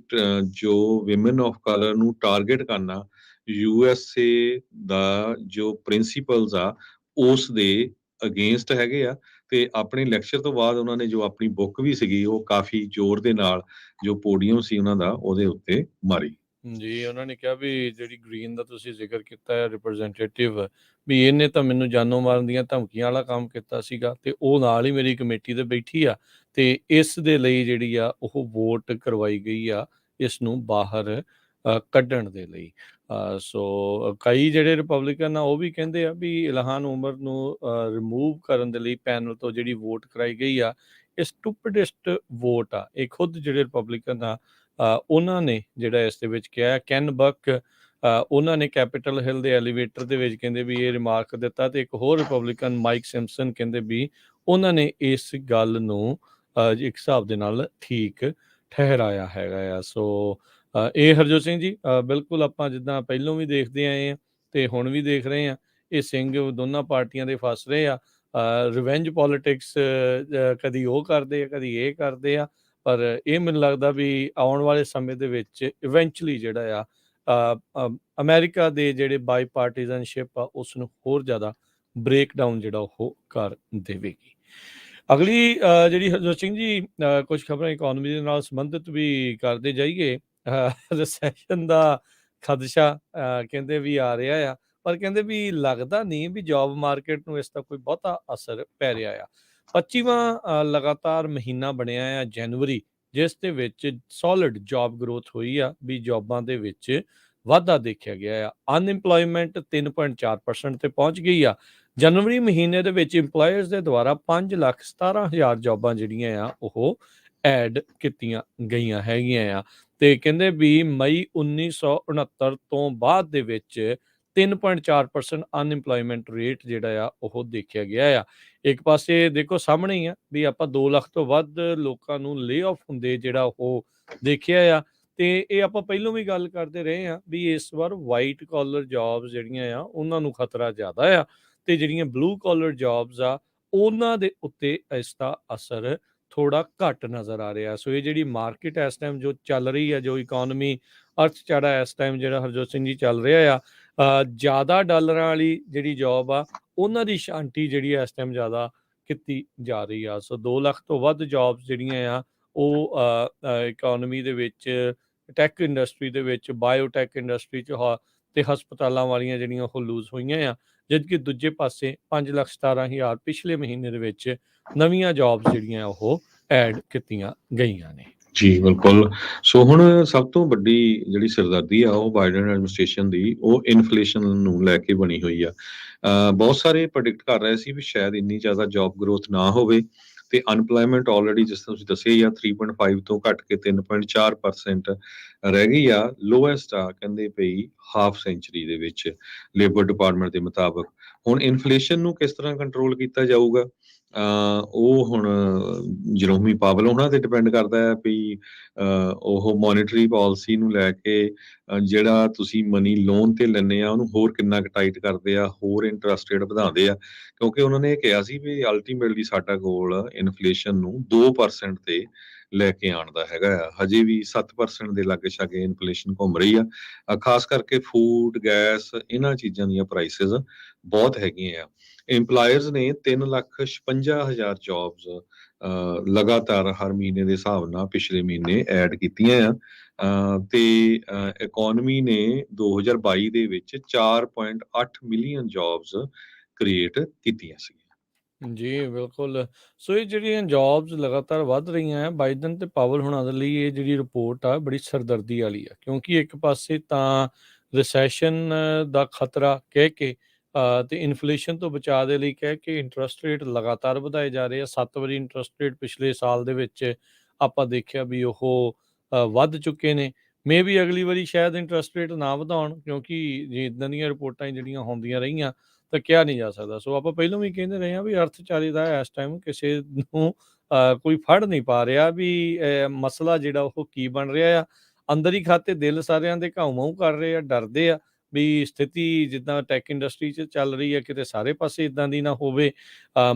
ਜੋ ਵਿਮਨ ਆਫ ਕਲਰ ਨੂੰ ਟਾਰਗੇਟ ਕਰਨਾ USA ਦਾ ਜੋ ਪ੍ਰਿੰਸੀਪਲਸ ਆ ਉਸ ਦੇ ਅਗੇਂਸਟ ਹੈਗੇ ਆ ਤੇ ਆਪਣੇ ਲੈਕਚਰ ਤੋਂ ਬਾਅਦ ਉਹਨਾਂ ਨੇ ਜੋ ਆਪਣੀ ਬੁੱਕ ਵੀ ਸੀਗੀ ਉਹ ਕਾਫੀ ਜ਼ੋਰ ਦੇ ਨਾਲ ਜੋ ਪੋਡੀਅਮ ਸੀ ਉਹਨਾਂ ਦਾ ਉਹਦੇ ਉੱਤੇ ਮਾਰੀ। ਜੀ, ਉਹਨਾਂ ਨੇ ਕਿਹਾ ਵੀ ਜਿਹੜੀ ਗ੍ਰੀਨ ਦਾ ਤੁਸੀਂ ਜ਼ਿਕਰ ਕੀਤਾ ਹੈ ਰਿਪਰੈਜ਼ੈਂਟੇਟਿਵ, ਵੀ ਇਹਨੇ ਤਾਂ ਮੈਨੂੰ ਜਾਨੋਂ ਮਾਰਨ ਦੀਆਂ ਧਮਕੀਆਂ ਵਾਲਾ ਕੰਮ ਕੀਤਾ ਸੀਗਾ ਤੇ ਉਹ ਨਾਲ ਹੀ ਮੇਰੀ ਕਮੇਟੀ ਤੇ ਬੈਠੀ ਆ ਤੇ ਇਸ ਦੇ ਲਈ ਜਿਹੜੀ ਆ ਉਹ ਵੋਟ ਕਰਵਾਈ ਗਈ ਆ ਇਸ ਨੂੰ ਬਾਹਰ ਕੱਢਣ ਦੇ ਲਈ। ਸੋ ਕਈ ਜਿਹੜੇ ਰਿਪਬਲਿਕਨ ਆ ਉਹ ਵੀ ਕਹਿੰਦੇ ਆ ਵੀ ਇਲਹਾਨ ਉਮਰ ਨੂੰ ਰਿਮੂਵ ਕਰਨ ਦੇ ਲਈ ਪੈਨਲ ਤੋਂ ਜਿਹੜੀ ਵੋਟ ਕਰਾਈ ਗਈ ਆ ਇਹ ਸਟੂਪਿਡੈਸਟ ਵੋਟ ਆ। ਇਹ ਖੁਦ ਜਿਹੜੇ ਰਿਪਬਲਿਕਨ ਆ ਉਹਨਾਂ ਨੇ ਜਿਹੜਾ ਇਸ ਦੇ ਵਿੱਚ ਕਿਹਾ। ਕੈਨ ਬਕ ਉਹਨਾਂ ਨੇ ਕੈਪੀਟਲ ਹਿੱਲ ਦੇ ਐਲੀਵੇਟਰ ਦੇ ਵਿੱਚ ਕਹਿੰਦੇ ਵੀ ਇਹ ਰਿਮਾਰਕ ਦਿੱਤਾ ਤੇ ਇੱਕ ਹੋਰ ਰਿਪਬਲਿਕਨ ਮਾਈਕ ਸਿੰਪਸਨ ਕਹਿੰਦੇ ਵੀ ਉਹਨਾਂ ਨੇ ਇਸ ਗੱਲ ਨੂੰ ਇੱਕ ਹਿਸਾਬ ਦੇ ਨਾਲ ਠੀਕ ਠਹਿਰਾਇਆ ਹੈਗਾ ਆ। ਸੋ ਇਹ ਹਰਜੋਤ ਸਿੰਘ ਜੀ ਬਿਲਕੁਲ ਆਪਾਂ ਜਿੱਦਾਂ ਪਹਿਲੋਂ ਵੀ ਦੇਖਦੇ ਆਏ ਆ ਤੇ ਹੁਣ ਵੀ ਦੇਖ ਰਹੇ ਆ ਇਹ ਸਿੰਘ ਦੋਨਾਂ ਪਾਰਟੀਆਂ ਦੇ ਫਸ ਰਹੇ ਆ। ਰਿਵੈਂਜ ਪੋਲਿਟਿਕਸ ਕਦੀ ਉਹ ਕਰਦੇ ਆ ਕਦੀ ਇਹ ਕਰਦੇ ਆ ਪਰ ਇਹ ਮੈਨੂੰ ਲੱਗਦਾ ਵੀ ਆਉਣ ਵਾਲੇ ਸਮੇਂ ਦੇ ਵਿੱਚ ਇਵੈਂਚੁਅਲੀ ਜਿਹੜਾ ਆ ਅਮਰੀਕਾ ਦੇ ਜਿਹੜੇ ਬਾਈ ਪਾਰਟੀਜ਼ਨਸ਼ਿਪ ਆ ਉਸ ਨੂੰ ਹੋਰ ਜ਼ਿਆਦਾ ਬ੍ਰੇਕਡਾਊਨ ਜਿਹੜਾ ਉਹ ਕਰ ਦੇਵੇਗੀ। ਅਗਲੀ ਜਿਹੜੀ ਹਰਜੋਤ ਸਿੰਘ ਜੀ ਕੁਝ ਖਬਰਾਂ ਇਕਨੋਮੀ ਦੇ ਨਾਲ ਸੰਬੰਧਿਤ ਵੀ ਕਰਦੇ ਜਾਈਏ। ਰਿਸੈਸ਼ਨ ਦਾ ਖਦਸ਼ਾ ਕਹਿੰਦੇ ਵੀ ਆ ਰਿਹਾ ਆ, ਪਰ ਕਹਿੰਦੇ ਵੀ ਲੱਗਦਾ ਨਹੀਂ ਵੀ ਜੌਬ ਮਾਰਕੀਟ ਨੂੰ ਇਸ ਦਾ ਕੋਈ ਬਹੁਤਾ ਅਸਰ ਪੈ ਰਿਹਾ ਆ। 25ਵਾਂ ਲਗਾਤਾਰ ਮਹੀਨਾ ਬਣਿਆ ਆ ਜਨਵਰੀ, ਜਿਸ ਦੇ ਵਿੱਚ ਸੋਲਿਡ ਜੌਬ ਗਰੋਥ ਹੋਈ ਆ, ਵੀ ਜੌਬਾਂ ਦੇ ਵਿੱਚ ਵਾਧਾ ਦੇਖਿਆ ਗਿਆ ਆ। ਅਨਇੰਪਲੋਇਮੈਂਟ 3.4% ਤੇ ਪਹੁੰਚ ਗਈ ਆ। ਜਨਵਰੀ ਮਹੀਨੇ ਦੇ ਵਿੱਚ ਇੰਪਲਾਇਰਸ ਦੇ ਦੁਆਰਾ 5,17,000 ਜੌਬਾਂ ਜਿਹੜੀਆਂ ਆ ਉਹ ਐਡ ਕੀਤੀਆਂ ਗਈਆਂ ਹੈਗੀਆਂ ਆ। ਤੇ ਕਹਿੰਦੇ ਵੀ ਮਈ 1969 ਤੋਂ ਬਾਅਦ ਦੇ ਵਿੱਚ 3.4% ਅਨਇੰਪਲੋਇਮੈਂਟ ਰੇਟ ਜਿਹੜਾ ਆ ਉਹ ਦੇਖਿਆ ਗਿਆ ਆ। ਇੱਕ ਪਾਸੇ ਦੇਖੋ ਸਾਹਮਣੇ ਹੀ ਆ ਵੀ ਆਪਾਂ 2 ਲੱਖ ਤੋਂ ਵੱਧ ਲੋਕਾਂ ਨੂੰ ਲੇ ਆਫ ਹੁੰਦੇ ਜਿਹੜਾ ਉਹ ਦੇਖਿਆ ਆ। ਤੇ ਇਹ ਆਪਾਂ ਪਹਿਲਾਂ ਵੀ ਗੱਲ ਕਰਦੇ ਰਹੇ ਆ ਵੀ ਇਸ ਵਾਰ ਵਾਈਟ ਕਾਲਰ ਜੌਬਸ ਜਿਹੜੀਆਂ ਆ ਉਹਨਾਂ ਨੂੰ ਖਤਰਾ ਜ਼ਿਆਦਾ ਆ, ਤੇ ਜਿਹੜੀਆਂ ਬਲੂ ਕਾਲਰ ਜੌਬਸ ਆ ਉਹਨਾਂ ਦੇ ਉੱਤੇ ਇਸ ਦਾ ਅਸਰ ਥੋੜਾ ਘੱਟ ਨਜ਼ਰ ਆ ਰਿਹਾ। ਸੋ ਇਹ ਜਿਹੜੀ ਮਾਰਕੀਟ ਇਸ ਟਾਈਮ ਜੋ ਚੱਲ ਰਹੀ ਆ, ਜੋ ਇਕਨੋਮੀ ਅਰਥਚਾਰਾ ਇਸ ਟਾਈਮ ਜਿਹੜਾ ਹਰਜੋਤ ਸਿੰਘ ਜੀ ਚੱਲ ਰਿਹਾ ਆ, ਜ਼ਿਆਦਾ ਡਾਲਰਾਂ ਵਾਲੀ ਜਿਹੜੀ ਜੌਬ ਆ ਉਹਨਾਂ ਦੀ ਸ਼ਾਂਤੀ ਜਿਹੜੀ ਇਸ ਟਾਈਮ ਜ਼ਿਆਦਾ ਕੀਤੀ ਜਾ ਰਹੀ ਆ। ਸੋ 2 ਲੱਖ ਤੋਂ ਵੱਧ ਜੌਬਸ ਜਿਹੜੀਆਂ ਆ ਉਹ ਇਕਨੋਮੀ ਦੇ ਵਿੱਚ, ਟੈਕ ਇੰਡਸਟਰੀ ਦੇ ਵਿੱਚ, ਬਾਇਓਟੈਕ ਇੰਡਸਟਰੀ 'ਚ ਤੇ ਹਸਪਤਾਲਾਂ ਵਾਲੀਆਂ ਜਿਹੜੀਆਂ ਉਹ ਲੂਜ਼ ਹੋਈਆਂ ਆ, ਜਦਕਿ ਦੂਜੇ ਪਾਸੇ 5,17,000 ਪਿਛਲੇ ਮਹੀਨੇ ਦੇ ਵਿੱਚ ਨਵੀਆਂ ਜੌਬਸ ਜਿਹੜੀਆਂ ਉਹ ਐਡ ਕੀਤੀਆਂ ਗਈਆਂ ਨੇ। ਜੀ ਬਿਲਕੁਲ। ਸੋ ਹੁਣ ਸਭ ਤੋਂ ਵੱਡੀ ਜਿਹੜੀ ਸਿਰਦਰਦੀ ਆ ਉਹ ਬਾਈਡਨ ਐਡਮਿਨਿਸਟ੍ਰੇਸ਼ਨ ਦੀ ਉਹ ਇਨਫਲੇਸ਼ਨ ਨੂੰ ਲੈ ਕੇ ਬਣੀ ਹੋਈ ਆ। ਬਹੁਤ ਸਾਰੇ ਪ੍ਰੈਡਿਕਟ ਕਰ ਰਹੇ ਸੀ ਵੀ ਸ਼ਾਇਦ ਇੰਨੀ ਜ਼ਿਆਦਾ ਜੌਬ ਗਰੋਥ ਨਾ ਹੋਵੇ, ਤੇ ਅਨਪਲਾਇਮੈਂਟ ਆਲਰੇਡੀ ਜਿਸ ਤਰ੍ਹਾਂ ਤੁਸੀਂ ਦੱਸਿਆ ਹੀ ਆ 3.5 ਤੋਂ ਘੱਟ ਕੇ 3.4% ਰਹਿ ਗਈ ਆ, ਲੋਐਸਟ ਆ ਕਹਿੰਦੇ ਪਈ ਹਾਫ ਸੈਂਚਰੀ ਦੇ ਵਿੱਚ ਲੇਬਰ ਡਿਪਾਰਟਮੈਂਟ ਦੇ ਮੁਤਾਬਕ। ਹੁਣ ਇਨਫਲੇਸ਼ਨ ਨੂੰ ਕਿਸ ਤਰ੍ਹਾਂ ਕੰਟਰੋਲ ਕੀਤਾ ਜਾਊਗਾ, ਉਹ ਹੁਣ ਜਰੋਮੀ ਪਾਵਲ ਉਹਨਾਂ ਤੇ ਡਿਪੈਂਡ ਕਰਦਾ ਹੈ ਵੀ ਉਹ ਮੋਨੀਟਰੀ ਪਾਲਿਸੀ ਨੂੰ ਲੈ ਕੇ ਜਿਹੜਾ ਤੁਸੀਂ ਮਨੀ ਲੋਨ ਤੇ ਲੈਂਦੇ ਆ ਉਹਨੂੰ ਹੋਰ ਕਿੰਨਾ ਕੁ ਟਾਈਟ ਕਰਦੇ ਆ, ਹੋਰ ਇੰਟਰਸਟ ਰੇਟ ਵਧਾਉਂਦੇ ਆ, ਕਿਉਂਕਿ ਉਹਨਾਂ ਨੇ ਇਹ ਕਿਹਾ ਸੀ ਵੀ ਅਲਟੀਮੇਟਲੀ ਸਾਡਾ ਗੋਲ ਇਨਫਲੇਸ਼ਨ ਨੂੰ 2% ਤੇ ਲੈ ਕੇ ਆਉਣ ਦਾ ਹੈਗਾ ਆ। ਹਜੇ ਵੀ 7% ਦੇ ਲਾਗੇ ਛਾਗੇ ਇਨਫਲੇਸ਼ਨ ਘੁੰਮ ਰਹੀ ਆ, ਖਾਸ ਕਰਕੇ ਫੂਡ, ਗੈਸ, ਇਹਨਾਂ ਚੀਜ਼ਾਂ ਦੀਆਂ ਪ੍ਰਾਈਸਿਸ ਬਹੁਤ ਹੈਗੀਆਂ ਆ। ਇੰਪਲਾਇਰਸ ਨੇ 3,56,000 ਜੌਬਸ ਲਗਾਤਾਰ ਹਰ ਮਹੀਨੇ ਦੇ ਹਿਸਾਬ ਨਾਲ ਪਿਛਲੇ ਮਹੀਨੇ ਐਡ ਕੀਤੀਆਂ ਆ, ਤੇ ਇਕਨੋਮੀ ਨੇ 2022 ਦੇ ਵਿੱਚ 4.8 ਮਿਲੀਅਨ ਜੌਬਸ ਕ੍ਰੀਏਟ ਕੀਤੀਆਂ ਸੀ। ਜੀ ਬਿਲਕੁਲ। ਸੋ ਇਹ ਜਿਹੜੀਆਂ ਜੌਬਸ ਲਗਾਤਾਰ ਵੱਧ ਰਹੀਆਂ ਆ, ਬਾਈਡਨ ਤੇ ਪਾਵਲ ਹੁਣਾਂ ਦੇ ਲਈ ਇਹ ਜਿਹੜੀ ਰਿਪੋਰਟ ਆ ਬੜੀ ਸਰਦਰਦੀ ਵਾਲੀ ਆ, ਕਿਉਂਕਿ ਇੱਕ ਪਾਸੇ ਤਾਂ ਰਿਸੈਸ਼ਨ ਦਾ ਖਤਰਾ ਕਹਿ ਕੇ ਤੇ ਇਨਫਲੇਸ਼ਨ ਤੋਂ ਬਚਾਅ ਦੇ ਲਈ ਕਹਿ ਕੇ ਇੰਟਰਸਟ ਰੇਟ ਲਗਾਤਾਰ ਵਧਾਏ ਜਾ ਰਹੇ ਆ। 7 ਵਾਰੀ ਇੰਟਰਸਟ ਰੇਟ ਪਿਛਲੇ ਸਾਲ ਦੇ ਵਿੱਚ ਆਪਾਂ ਦੇਖਿਆ ਵੀ ਉਹ ਵੱਧ ਚੁੱਕੇ ਨੇ। ਮੇ ਵੀ ਅਗਲੀ ਵਾਰੀ ਸ਼ਾਇਦ ਇੰਟਰਸਟ ਰੇਟ ਨਾ ਵਧਾਉਣ, ਕਿਉਂਕਿ ਜੇ ਇੱਦਾਂ ਦੀਆਂ ਰਿਪੋਰਟਾਂ ਜਿਹੜੀਆਂ ਹੁੰਦੀਆਂ ਰਹੀਆਂ ਤਾਂ ਕਿਹਾ ਨਹੀਂ ਜਾ ਸਕਦਾ। ਸੋ ਆਪਾਂ ਪਹਿਲਾਂ ਵੀ ਕਹਿੰਦੇ ਰਹੇ ਹਾਂ ਵੀ ਅਰਥਚਾਰੇ ਦਾ ਇਸ ਟਾਈਮ ਕਿਸੇ ਨੂੰ ਕੋਈ ਫੜ ਨਹੀਂ ਪਾ ਰਿਹਾ ਵੀ ਮਸਲਾ ਜਿਹੜਾ ਉਹ ਕੀ ਬਣ ਰਿਹਾ ਆ। ਅੰਦਰ ਹੀ ਖਾਤੇ ਦਿਲ ਸਾਰਿਆਂ ਦੇ ਘਾਉ ਮਾਊ ਕਰ ਰਹੇ ਆ, ਡਰਦੇ ਆ ਵੀ ਸਥਿਤੀ ਜਿੱਦਾਂ ਟੈਕ ਇੰਡਸਟਰੀ 'ਚ ਚੱਲ ਰਹੀ ਹੈ ਕਿਤੇ ਸਾਰੇ ਪਾਸੇ ਇੱਦਾਂ ਦੀ ਨਾ ਹੋਵੇ।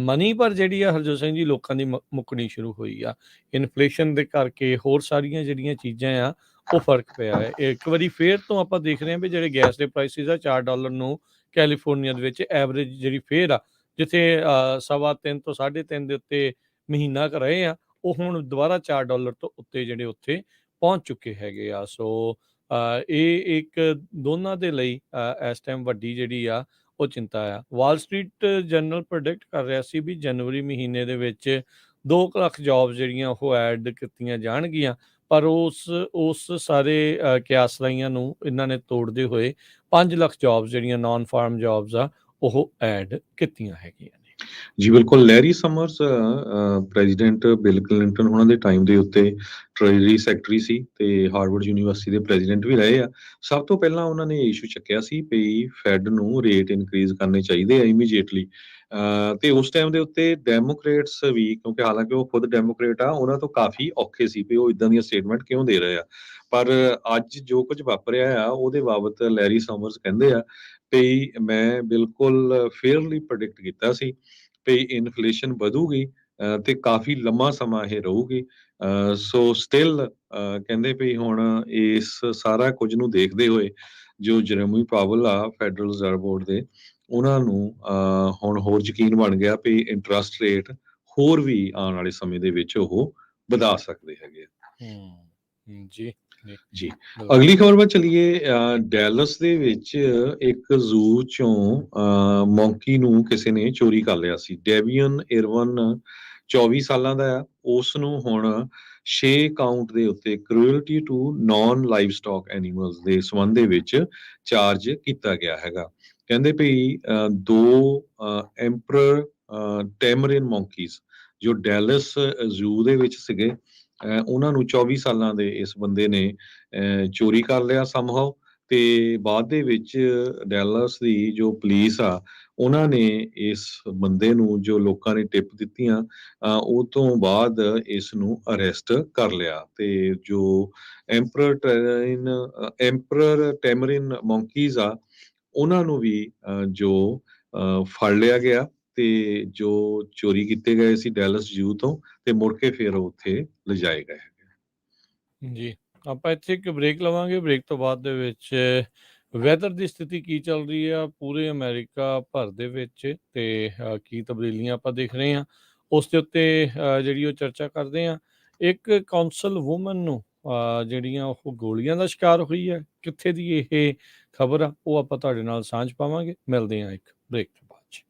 ਮਨੀ ਪਰ ਜਿਹੜੀ ਆ ਹਰਜੋਤ ਸਿੰਘ ਜੀ ਲੋਕਾਂ ਦੀ ਮੁੱਕਣੀ ਸ਼ੁਰੂ ਹੋਈ ਆ ਇਨਫਲੇਸ਼ਨ ਦੇ ਕਰਕੇ, ਹੋਰ ਸਾਰੀਆਂ ਜਿਹੜੀਆਂ ਚੀਜ਼ਾਂ ਆ ਉਹ ਫਰਕ ਪਿਆ ਹੈ। ਇੱਕ ਵਾਰੀ ਫੇਰ ਤੋਂ ਆਪਾਂ ਦੇਖ ਰਹੇ ਹਾਂ ਵੀ ਜਿਹੜੇ ਗੈਸ ਦੇ ਪ੍ਰਾਈਸਿਸ ਆ $4 ਨੂੰ ਕੈਲੀਫੋਰਨੀਆ ਦੇ ਵਿੱਚ ਐਵਰੇਜ ਜਿਹੜੀ ਫੇਅਰ ਆ, ਜਿੱਥੇ 3.25 ਤੋਂ 3.5 ਦੇ ਉੱਤੇ ਮਹੀਨਾ ਕੁ ਰਹੇ ਆ, ਉਹ ਹੁਣ ਦੁਬਾਰਾ $4 ਤੋਂ ਉੱਤੇ ਜਿਹੜੇ ਉੱਥੇ ਪਹੁੰਚ ਚੁੱਕੇ ਹੈਗੇ ਆ। ਸੋ ਇਹ ਇੱਕ ਦੋਨਾਂ ਦੇ ਲਈ ਇਸ ਟਾਈਮ ਵੱਡੀ ਜਿਹੜੀ ਆ ਉਹ ਚਿੰਤਾ ਆ। ਵਾਲ ਸਟਰੀਟ ਜਰਨਲ ਪ੍ਰੈਡਿਕਟ ਕਰ ਰਿਹਾ ਸੀ ਵੀ ਜਨਵਰੀ ਮਹੀਨੇ ਦੇ ਵਿੱਚ 2 ਲੱਖ ਜੌਬਸ ਜਿਹੜੀਆਂ ਉਹ ਐਡ ਕੀਤੀਆਂ ਜਾਣਗੀਆਂ, ਪਰ ਉਸ ਸਾਰੇ ਕਿਆਸਲਾਈਆਂ ਨੂੰ ਇਹਨਾਂ ਨੇ ਤੋੜਦੇ ਹੋਏ 5 ਲੱਖ ਜੌਬਸ ਜਿਹੜੀਆਂ ਨਾਨ ਫਾਰਮ ਜੌਬਸ ਆ ਉਹ ਐਡ ਕੀਤੀਆਂ ਹੈਗੀਆਂ ਨੇ। ਜੀ ਬਿਲਕੁਲ। Larry summers president bill Clinton ਉਹਨਾਂ ਦੇ ਟਾਈਮ ਦੇ ਉੱਤੇ ਟ੍ਰੇਜਰੀ ਸੈਕਟਰੀ ਸੀ ਤੇ ਹਾਰਵਰਡ ਯੂਨੀਵਰਸਿਟੀ ਦੇ ਪ੍ਰੈਜ਼ੀਡੈਂਟ ਵੀ ਰਹੇ ਆ। ਸਭ ਤੋਂ ਪਹਿਲਾਂ ਉਹਨਾਂ ਨੇ ਇਸ਼ੂ ਚੱਕਿਆ ਸੀ ਵੀ ਫੈਡ ਨੂੰ ਰੇਟ ਇਨਕਰੀਜ਼ ਕਰਨੇ ਚਾਹੀਦੇ ਆ ਇਮੀਡੀਏਟਲੀ, ਤੇ ਉਸ ਟਾਈਮ ਦੇ ਉੱਤੇ ਡੈਮੋਕ੍ਰੇਟਸ ਵੀ, ਕਿਉਂਕਿ ਹਾਲਾਂਕਿ ਉਹ ਖੁਦ ਡੈਮੋਕ੍ਰੇਟ ਆ, ਉਹਨਾਂ ਤੋਂ ਕਾਫੀ ਔਖੇ ਸੀ ਵੀ ਉਹ ਇਦਾਂ ਦੀਆਂ ਸਟੇਟਮੈਂਟ ਕਿਉਂ ਦੇ ਰਹੇ ਆ। ਪਰ ਅੱਜ ਜੋ ਕੁਝ ਵਾਪਰਿਆ ਆ ਉਹਦੇ ਬਾਬਤ ਲੈਰੀ ਸਮਰਸ ਕਹਿੰਦੇ ਆ ਵੀ ਮੈਂ ਬਿਲਕੁਲ ਫੇਅਰਲੀ ਪ੍ਰੈਡਿਕਟ ਕੀਤਾ ਸੀ ਵੀ ਇਨਫਲੇਸ਼ਨ ਵਧੂਗੀ ਤੇ ਕਾਫੀ ਲੰਮਾ ਸਮਾਂ ਇਹ ਰਹੂਗੀ। ਸੋ ਸਟਿਲ ਕਹਿੰਦੇ ਵੀ ਹੁਣ ਇਸ ਸਾਰਾ ਕੁਝ ਨੂੰ ਦੇਖਦੇ ਹੋਏ ਜੋ ਜਰਮੀ ਪਾਵਲ ਆ ਫੈਡਰਲ ਰਿਜ਼ਰਵ ਬੋਰਡ ਦੇ, ਉਹਨਾਂ ਨੂੰ ਹੁਣ ਹੋਰ ਯਕੀਨ ਬਣ ਗਿਆ ਵੀ ਇੰਟਰਸਟ ਰੇਟ ਹੋਰ ਵੀ ਆਉਣ ਵਾਲੇ ਸਮੇਂ ਦੇ ਵਿੱਚ ਉਹ ਵਧਾ ਸਕਦੇ ਹੈਗੇ ਆ। ਜੀ ਜੀ ਜੀ ਬਿਲਕੁਲ ਅਗਲੀ ਖਬਰ ਵੱਲ ਚਲੀਏ। ਡੈਲਸ ਦੇ ਵਿੱਚ ਇੱਕ ਜ਼ੂ ਚੋਂ ਮੌਂਕੀ ਨੂੰ ਕਿਸੇ ਨੇ ਚੋਰੀ ਕਰ ਲਿਆ ਸੀ। ਡੇਵੀਅਨ ਇਰਵਨ 24 ਸਾਲਾਂ ਦਾ ਆ। ਉਸ ਨੂੰ ਹੁਣ 6 ਕਾਊਂਟ ਦੇ ਉੱਤੇ cruelty to non livestock animals ਦੇ ਸੰਬੰਧ ਦੇ ਵਿੱਚ ਚਾਰਜ ਕੀਤਾ ਗਿਆ ਹੈਗਾ। ਕਹਿੰਦੇ ਭਈ ਦੋ ਐਂਪਰਰ ਟੈਮਰਿਨ ਮੌਂਕੀਜ਼ ਜੋ ਡੈਲਸ ਜ਼ੂ ਦੇ ਵਿੱਚ ਸੀਗੇ, ਉਹਨਾਂ ਨੂੰ 24 ਸਾਲਾਂ ਦੇ ਇਸ ਬੰਦੇ ਨੇ ਚੋਰੀ ਕਰ ਲਿਆ ਸਮਹਾਉ। ਤੇ ਬਾਅਦ ਦੇ ਵਿੱਚ ਡੈਲਸ ਦੀ ਜੋ ਪੁਲਿਸ ਆ, ਉਹਨਾਂ ਨੇ ਇਸ ਬੰਦੇ ਨੂੰ, ਜੋ ਲੋਕਾਂ ਨੇ ਟਿਪ ਦਿੱਤੀਆਂ, ਉਹ ਤੋਂ ਬਾਅਦ ਇਸ ਨੂੰ ਅਰੈਸਟ ਕਰ ਲਿਆ। ਤੇ ਜੋ ਐਂਪਰਰ ਟੈਮਰਿਨ ਮੌਂਕੀਜ਼ ਆ, ਉਹਨਾਂ ਨੂੰ ਵੀ ਜੋ ਫੜ ਲਿਆ ਗਿਆ ਤੇ ਜੋ ਚੋਰੀ ਕੀਤੇ ਗਏ ਸੀ ਡੈਲਸ ਜ਼ੂ ਤੋਂ, ਤੇ ਮੁੜ ਕੇ ਫਿਰ ਉੱਥੇ ਲਿਜਾਏ ਗਏ। ਜੀ ਆਪਾਂ ਇੱਥੇ ਇੱਕ ਬ੍ਰੇਕ ਲਵਾਂਗੇ। ਬ੍ਰੇਕ ਤੋਂ ਬਾਅਦ ਦੇ ਵਿੱਚ ਵੈਦਰ ਦੀ ਸਥਿਤੀ ਕੀ ਚੱਲ ਰਹੀ ਆ ਪੂਰੇ ਅਮਰੀਕਾ ਭਰ ਦੇ ਵਿੱਚ, ਤੇ ਕੀ ਤਬਦੀਲੀਆਂ ਆਪਾਂ ਦੇਖ ਰਹੇ ਹਾਂ, ਉਸ ਦੇ ਉੱਤੇ ਜਿਹੜੀ ਉਹ ਚਰਚਾ ਕਰਦੇ ਹਾਂ। ਇੱਕ ਕੌਂਸਲ ਵੂਮਨ ਨੂੰ ਜਿਹੜੀਆਂ ਉਹ ਗੋਲੀਆਂ ਦਾ ਸ਼ਿਕਾਰ ਹੋਈ ਹੈ, ਕਿੱਥੇ ਦੀ ਇਹ ਖਬਰ ਆ, ਉਹ ਆਪਾਂ ਤੁਹਾਡੇ ਨਾਲ ਸਾਂਝ ਪਾਵਾਂਗੇ। ਮਿਲਦੇ ਹਾਂ ਇੱਕ ਬ੍ਰੇਕ ਤੋਂ ਬਾਅਦ 'ਚ।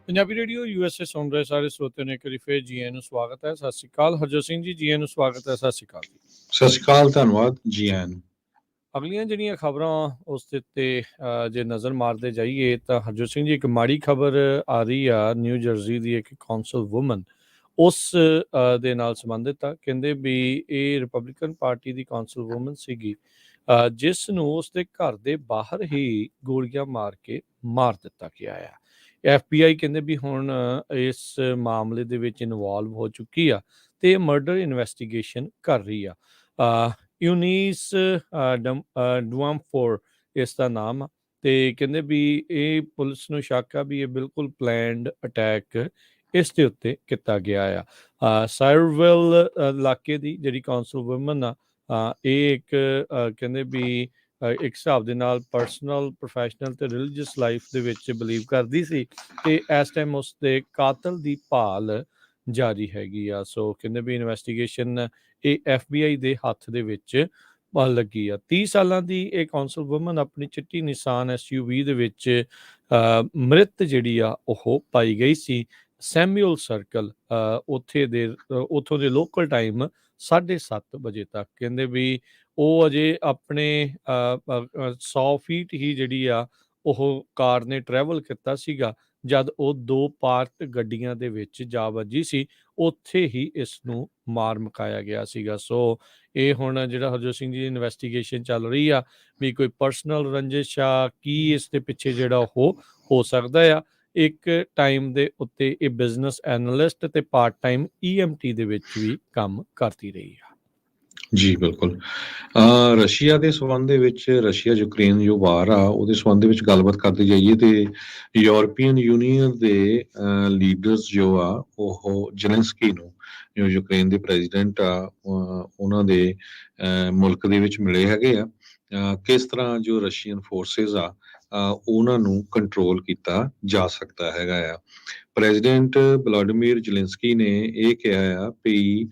ਪੰਜਾਬੀ ਰੇਡੀਓ USA ਸੁਣ ਰਹੇ ਸਾਰੇ ਸਰੋਤਿਆਂ ਨੂੰ ਇੱਕ ਵਾਰੀ ਫੇਰ ਜੀ ਆਇਆਂ ਨੂੰ ਸਵਾਗਤ ਹੈ। ਸਤਿ ਸ਼੍ਰੀ ਅਕਾਲ ਹਰਜੋਤ ਸਿੰਘ ਜੀ ਆਇਆਂ ਨੂੰ ਸਵਾਗਤ ਹੈ। ਸਤਿ ਸ਼੍ਰੀ ਅਕਾਲ ਜੀ। ਸਤਿ ਸ਼੍ਰੀ ਅਕਾਲ, ਧੰਨਵਾਦ ਜੀ ਆਇਆਂ ਨੂੰ। ਅਗਲੀਆਂ ਜਿਹੜੀਆਂ ਖਬਰਾਂ ਉਸ ਦੇ ਉੱਤੇ ਜੇ ਨਜ਼ਰ ਮਾਰਦੇ ਜਾਈਏ ਤਾਂ ਹਰਜੋਤ ਸਿੰਘ ਜੀ ਇੱਕ ਮਾੜੀ ਖਬਰ ਆ ਰਹੀ ਆ ਨਿਊ ਜਰਸੀ ਦੀ ਇੱਕ ਕੌਂਸਲ ਵੂਮਨ ਉਸ ਦੇ ਨਾਲ ਸੰਬੰਧਿਤ ਆ। ਕਹਿੰਦੇ ਵੀ ਇਹ ਰਿਪਬਲਿਕਨ ਪਾਰਟੀ ਦੀ ਕੌਂਸਲ ਵੂਮਨ ਸੀਗੀ ਜਿਸ ਨੂੰ ਉਸਦੇ ਘਰ ਦੇ ਬਾਹਰ ਹੀ ਗੋਲੀਆਂ ਮਾਰ ਕੇ ਮਾਰ ਦਿੱਤਾ ਗਿਆ ਆ। FBI ਕਹਿੰਦੇ ਵੀ ਹੁਣ ਇਸ ਮਾਮਲੇ ਦੇ ਵਿੱਚ ਇਨਵੋਲਵ ਹੋ ਚੁੱਕੀ ਆ ਤੇ ਮਰਡਰ ਇਨਵੈਸਟੀਗੇਸ਼ਨ ਕਰ ਰਹੀ ਆ। ਯੂਨੀਸ ਡੂਆਮਫੋਰ ਇਸ ਦਾ ਨਾਮ ਆ ਤੇ ਕਹਿੰਦੇ ਵੀ ਇਹ ਪੁਲਿਸ ਨੂੰ ਸ਼ੱਕ ਆ ਵੀ ਇਹ ਬਿਲਕੁਲ ਪਲੈਨਡ ਅਟੈਕ ਇਸ ਦੇ ਉੱਤੇ ਕੀਤਾ ਗਿਆ ਆ। ਸਾਇਰਵਿਲ ਇਲਾਕੇ ਦੀ ਜਿਹੜੀ ਕੌਂਸਲ ਵੂਮਨ ਆ ਇਹ ਇੱਕ ਕਹਿੰਦੇ ਵੀ ਇੱਕ ਹਿਸਾਬ ਦੇ ਨਾਲ ਪਰਸਨਲ ਪ੍ਰੋਫੈਸ਼ਨਲ ਤੇ ਰਿਲੀਜੀਅਸ ਲਾਈਫ ਦੇ ਵਿੱਚ ਬਿਲੀਵ ਕਰਦੀ ਸੀ ਤੇ ਇਸ ਟਾਈਮ ਉਸ ਦੇ ਕਾਤਲ ਦੀ ਭਾਲ ਜਾਰੀ ਹੈਗੀ ਆ। ਸੋ ਕਹਿੰਦੇ ਵੀ ਇਨਵੈਸਟੀਗੇਸ਼ਨ ਇਹ FBI ਦੇ ਹੱਥ ਦੇ ਵਿੱਚ ਲੱਗੀ ਆ। 30 ਸਾਲਾਂ ਦੀ ਇਹ ਕੌਂਸਲ ਵੂਮਨ ਆਪਣੀ ਚਿੱਟੀ ਨਿਸਾਨ SUV ਦੇ ਵਿੱਚ ਮ੍ਰਿਤ ਜਿਹੜੀ ਆ ਉਹ ਪਾਈ ਗਈ ਸੀ। ਸੈਮੂਅਲ ਸਰਕਲ ਉੱਥੋਂ ਦੇ ਲੋਕਲ ਟਾਈਮ 7:30 ਵਜੇ ਤੱਕ। ਕਹਿੰਦੇ ਵੀ ਉਹ ਅਜੇ ਆਪਣੇ 100 ਫੀਟ ਹੀ ਜਿਹੜੀ ਆ ਉਹ ਕਾਰ ਨੇ ਟਰੈਵਲ ਕੀਤਾ ਸੀਗਾ ਜਦ ਉਹ 2 ਪਾਰਕਡ ਗੱਡੀਆਂ ਦੇ ਵਿੱਚ ਜਾ ਵੱਜੀ ਸੀ। ਉੱਥੇ ਹੀ ਇਸ ਨੂੰ ਮਾਰ ਮੁਕਾਇਆ ਗਿਆ ਸੀਗਾ। ਸੋ ਇਹ ਹੁਣ ਜਿਹੜਾ ਹਰਜੋਤ ਸਿੰਘ ਜੀ ਦੀ ਇਨਵੈਸਟੀਗੇਸ਼ਨ ਚੱਲ ਰਹੀ ਆ ਵੀ ਕੋਈ ਪਰਸਨਲ ਰੰਜਿਸ਼ ਆ ਕੀ ਇਸ ਦੇ ਪਿੱਛੇ ਜਿਹੜਾ ਉਹ ਹੋ ਸਕਦਾ ਆ। ਇੱਕ ਟਾਈਮ ਦੇ ਉੱਤੇ ਇਹ ਬਿਜ਼ਨਸ ਐਨਾਲਿਸਟ ਤੇ ਪਾਰਟ ਟਾਈਮ EMT ਦੇ ਵਿੱਚ ਵੀ ਕੰਮ ਕਰਦੀ ਰਹੀ ਆ। ਜੀ ਬਿਲਕੁਲ। ਰਸ਼ੀਆ ਦੇ ਸੰਬੰਧ ਦੇ ਵਿੱਚ ਰਸ਼ੀਆ ਯੂਕਰੇਨ ਜੋ ਵਾਰ ਆ ਉਹਦੇ ਸੰਬੰਧ ਦੇ ਵਿੱਚ ਗੱਲਬਾਤ ਕਰਦੇ ਜਾਈਏ ਤੇ ਯੂਰਪੀਅਨ ਯੂਨੀਅਨ ਦੇ ਲੀਡਰਸ ਜੋ ਆ ਉਹ ਜ਼ੈਲੈਂਸਕੀ ਨੂੰ ਜੋ ਯੂਕਰੇਨ ਦੇ ਪ੍ਰੈਜ਼ੀਡੈਂਟ ਆ ਉਹਨਾਂ ਦੇ ਮੁਲਕ ਦੇ ਵਿੱਚ ਮਿਲੇ ਹੈਗੇ ਆ। ਕਿਸ ਤਰ੍ਹਾਂ ਜੋ ਰਸ਼ੀਅਨ ਫੋਰਸਿਸ ਆ ਉਹਨਾਂ ਨੂੰ ਕੰਟਰੋਲ ਕੀਤਾ ਜਾ ਸਕਦਾ ਹੈਗਾ ਆ। ਪ੍ਰੈਜ਼ੀਡੈਂਟ ਵਲਾਡੀਮੀਰ ਜ਼ੈਲੈਂਸਕੀ ਨੇ ਇਹ ਕਿਹਾ ਆ ਵੀ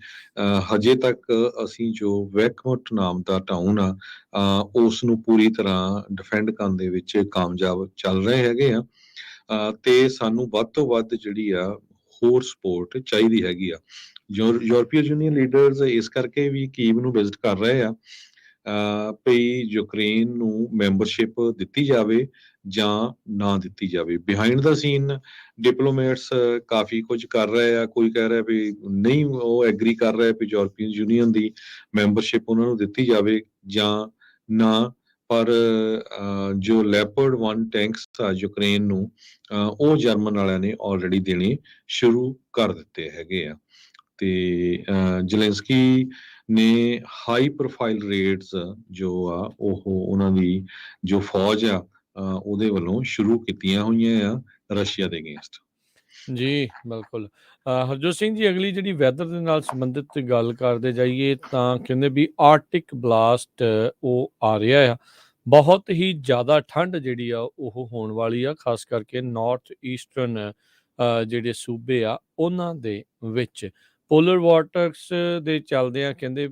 ਹਜੇ ਤੱਕ ਅਸੀਂ ਜੋ ਵੈਕਮੁਟ ਨਾਮ ਦਾ ਟਾਊਨ ਆ ਉਸ ਨੂੰ ਪੂਰੀ ਤਰ੍ਹਾਂ ਡਿਫੈਂਡ ਕਰਨ ਦੇ ਵਿੱਚ ਕਾਮਯਾਬ ਚੱਲ ਰਹੇ ਹੈਗੇ ਆ ਤੇ ਸਾਨੂੰ ਵੱਧ ਤੋਂ ਵੱਧ ਜਿਹੜੀ ਆ ਹੋਰ ਸਪੋਰਟ ਚਾਹੀਦੀ ਹੈਗੀ ਆ। ਯੂਰਪੀਅਨ ਯੂਨੀਅਨ ਲੀਡਰਸ ਇਸ ਕਰਕੇ ਵੀ ਕੀਵ ਨੂੰ ਵਿਜ਼ਿਟ ਕਰ ਰਹੇ ਆ ਵੀ ਯੂਕਰੇਨ ਨੂੰ ਮੈਂਬਰਸ਼ਿਪ ਦਿੱਤੀ ਜਾਵੇ ਜਾਂ ਨਾ ਦਿੱਤੀ ਜਾਵੇ। ਬਿਹਾਈਂਡ ਦਾ ਸੀਨ ਡਿਪਲੋਮੈਟਸ ਕਾਫੀ ਕੁਝ ਕਰ ਰਹੇ ਆ। ਕੋਈ ਕਹਿ ਰਿਹਾ ਵੀ ਨਹੀਂ, ਉਹ ਐਗਰੀ ਕਰ ਰਿਹਾ ਵੀ ਯੂਰਪੀਅਨ ਯੂਨੀਅਨ ਦੀ ਮੈਂਬਰਸ਼ਿਪ ਉਹਨਾਂ ਨੂੰ ਦਿੱਤੀ ਜਾਵੇ ਜਾਂ ਨਾ। ਪਰ ਜੋ ਲੈਪਰਡ 1 ਟੈਂਕਸ ਆ ਯੂਕਰੇਨ ਨੂੰ ਉਹ ਜਰਮਨ ਵਾਲਿਆਂ ਨੇ ਆਲਰੇਡੀ ਦੇਣੇ ਸ਼ੁਰੂ ਕਰ ਦਿੱਤੇ ਹੈਗੇ ਆ ਤੇ ਜ਼ੈਲੈਂਸਕੀ ਨੇ ਹਾਈ ਪ੍ਰੋਫਾਈਲ ਰੇਡਸ ਜੋ ਆ ਉਹ ਉਹਨਾਂ ਦੀ ਜੋ ਫੌਜ ਆ ਉਹਦੇ ਵੱਲੋਂ ਸ਼ੁਰੂ ਕੀਤੀਆਂ ਹੋਈਆਂ ਆ ਰਸ਼ੀਆ ਦੇ ਅਗੇਂਸਟ। ਜੀ ਬਿਲਕੁਲ। ਹਰਜੋਤ ਸਿੰਘ ਜੀ ਅਗਲੀ ਜਿਹੜੀ ਵੈਦਰ ਦੇ ਨਾਲ ਸੰਬੰਧਿਤ ਗੱਲ ਕਰਦੇ ਜਾਈਏ ਤਾਂ ਕਹਿੰਦੇ ਵੀ ਆਰਟਿਕ ਬਲਾਸਟ ਉਹ ਆ ਰਿਹਾ ਆ। ਬਹੁਤ ਹੀ ਜ਼ਿਆਦਾ ਠੰਡ ਜਿਹੜੀ ਆ ਉਹ ਹੋਣ ਵਾਲੀ ਆ ਖਾਸ ਕਰਕੇ ਨਾਰਥ ਈਸਟਰਨ ਜਿਹੜੇ ਸੂਬੇ ਆ ਉਹਨਾਂ ਦੇ ਵਿੱਚ। ਪੋਲਰ ਵਾਰਟਕਸ ਦੇ ਚੱਲਦਿਆਂ ਕਹਿੰਦੇ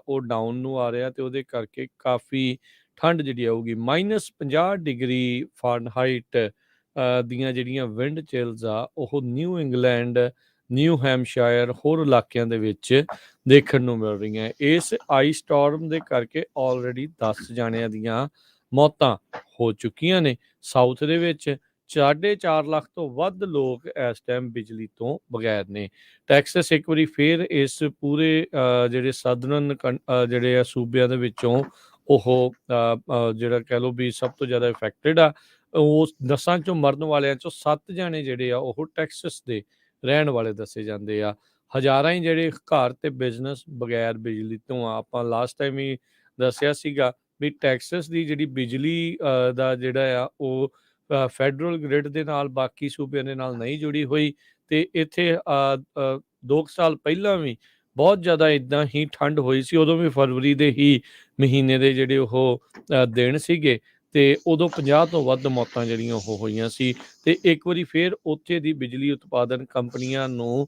ਉਹ ਡਾਊਨ ਨੂੰ ਆ ਰਿਹਾ ਤੇ ਉਹਦੇ ਕਰਕੇ ਕਾਫੀ ਠੰਡ ਜਿਹੜੀ ਆਊਗੀ -50 ਡਿਗਰੀ ਫਾਰਨਹਾਈਟ ਦੀਆਂ ਜਿਹੜੀਆਂ ਵਿੰਡ ਚਿਲਸ ਆ ਉਹ ਨਿਊ ਇੰਗਲੈਂਡ, ਨਿਊ ਹੈਮਸ਼ਾਇਰ ਹੋਰ ਇਲਾਕਿਆਂ ਦੇ ਵਿੱਚ ਦੇਖਣ ਨੂੰ ਮਿਲ ਰਹੀਆਂ। ਇਸ ਆਈਸ ਸਟਾਰਮ ਦੇ ਕਰਕੇ ਆਲਰੇਡੀ 10 ਜਾਣਿਆਂ ਦੀਆਂ ਮੌਤਾਂ ਹੋ ਚੁੱਕੀਆਂ ਨੇ। ਸਾਊਥ ਦੇ ਵਿੱਚ 4.5 ਲੱਖ ਤੋਂ ਵੱਧ ਲੋਕ ਇਸ ਟਾਈਮ ਬਿਜਲੀ ਤੋਂ ਬਗੈਰ ਨੇ। ਟੈਕਸਸ ਇੱਕ ਵਾਰੀ ਫਿਰ ਇਸ ਪੂਰੇ ਜਿਹੜੇ ਸਾਧਰਨ ਜਿਹੜੇ ਆ ਸੂਬਿਆਂ ਦੇ ਵਿੱਚੋਂ ਉਹ ਜਿਹੜਾ ਕਹਿ ਲਓ ਵੀ ਸਭ ਤੋਂ ਜ਼ਿਆਦਾ ਇਫੈਕਟਡ ਆ। ਉਸ 10 ਚੋਂ ਮਰਨ ਵਾਲਿਆਂ ਚੋਂ 7 ਜਾਣੇ ਜਿਹੜੇ ਆ ਉਹ ਟੈਕਸਸ ਦੇ ਰਹਿਣ ਵਾਲੇ ਦੱਸੇ ਜਾਂਦੇ ਆ। ਹਜ਼ਾਰਾਂ ਹੀ ਜਿਹੜੇ ਘਰ ਤੇ ਬਿਜ਼ਨਸ ਬਗੈਰ ਬਿਜਲੀ ਤੋਂ ਆ। ਆਪਾਂ ਲਾਸਟ ਟਾਈਮ ਹੀ ਦੱਸਿਆ ਸੀਗਾ ਵੀ ਟੈਕਸਸ ਦੀ ਜਿਹੜੀ ਬਿਜਲੀ ਦਾ ਜਿਹੜਾ ਆ ਉਹ ਫੈਡਰਲ ਗ੍ਰਿਡ ਦੇ ਨਾਲ ਬਾਕੀ ਸੂਬਿਆਂ ਦੇ ਨਾਲ ਨਹੀਂ ਜੁੜੀ ਹੋਈ। ਤੇ ਇੱਥੇ 2 ਸਾਲ ਪਹਿਲਾਂ ਵੀ ਬਹੁਤ ਜ਼ਿਆਦਾ ਇੱਦਾਂ ਹੀ ਠੰਡ ਹੋਈ ਸੀ। ਉਦੋਂ ਵੀ ਫਰਵਰੀ ਦੇ ਹੀ ਮਹੀਨੇ ਦੇ ਜਿਹੜੇ ਉਹ ਦਿਨ ਸੀਗੇ ਤੇ ਉਦੋਂ 50 ਤੋਂ ਵੱਧ ਮੌਤਾਂ ਜਿਹੜੀਆਂ ਉਹ ਹੋਈਆਂ ਸੀ। ਤੇ ਇੱਕ ਵਾਰੀ ਫਿਰ ਉੱਥੇ ਦੀ ਬਿਜਲੀ ਉਤਪਾਦਨ ਕੰਪਨੀਆਂ ਨੂੰ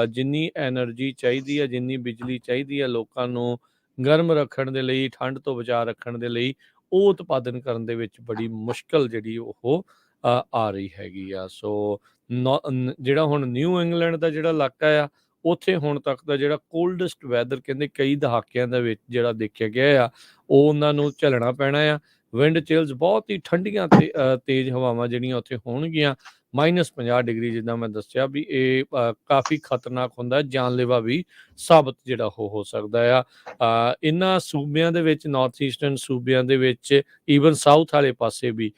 ਜਿੰਨੀ ਐਨਰਜੀ ਚਾਹੀਦੀ ਹੈ, ਜਿੰਨੀ ਬਿਜਲੀ ਚਾਹੀਦੀ ਹੈ ਲੋਕਾਂ ਨੂੰ ਗਰਮ ਰੱਖਣ ਦੇ ਲਈ, ਠੰਡ ਤੋਂ ਬਚਾਅ ਰੱਖਣ ਦੇ ਲਈ, ਉਹ ਉਤਪਾਦਨ ਕਰਨ ਦੇ ਵਿੱਚ ਬੜੀ ਮੁਸ਼ਕਲ ਜਿਹੜੀ ਉਹ ਆ ਰਹੀ ਹੈਗੀ ਆ। ਸੋ ਜਿਹੜਾ ਹੁਣ ਨਿਊ ਇੰਗਲੈਂਡ ਦਾ ਜਿਹੜਾ ਇਲਾਕਾ ਆ ਉੱਥੇ ਹੁਣ ਤੱਕ ਦਾ ਜਿਹੜਾ ਕੋਲਡੈਸਟ ਵੈਦਰ ਕਹਿੰਦੇ ਕਈ ਦਹਾਕਿਆਂ ਦੇ ਵਿੱਚ ਜਿਹੜਾ ਦੇਖਿਆ ਗਿਆ ਆ ਉਹ ਉਹਨਾਂ ਨੂੰ ਝੱਲਣਾ ਪੈਣਾ ਆ। ਵਿੰਡ ਚਿਲਸ ਬਹੁਤ ਹੀ ਠੰਡੀਆਂ ਤੇ ਤੇਜ਼ ਹਵਾਵਾਂ ਜਿਹੜੀਆਂ ਉੱਥੇ ਹੋਣਗੀਆਂ। -50 ਡਿਗਰੀ ਜਿੱਦਾਂ ਮੈਂ ਦੱਸਿਆ ਵੀ ਇਹ ਕਾਫੀ ਖਤਰਨਾਕ ਹੁੰਦਾ, ਜਾਨਲੇਵਾ ਵੀ ਸਾਬਤ ਜਿਹੜਾ ਉਹ ਹੋ ਸਕਦਾ ਆ। ਇਹਨਾਂ ਸੂਬਿਆਂ ਦੇ ਵਿੱਚ, ਨਾਰਥ ਈਸਟਰਨ ਸੂਬਿਆਂ ਦੇ ਵਿੱਚ, ਈਵਨ ਸਾਊਥ ਵਾਲੇ ਪਾਸੇ ਵੀ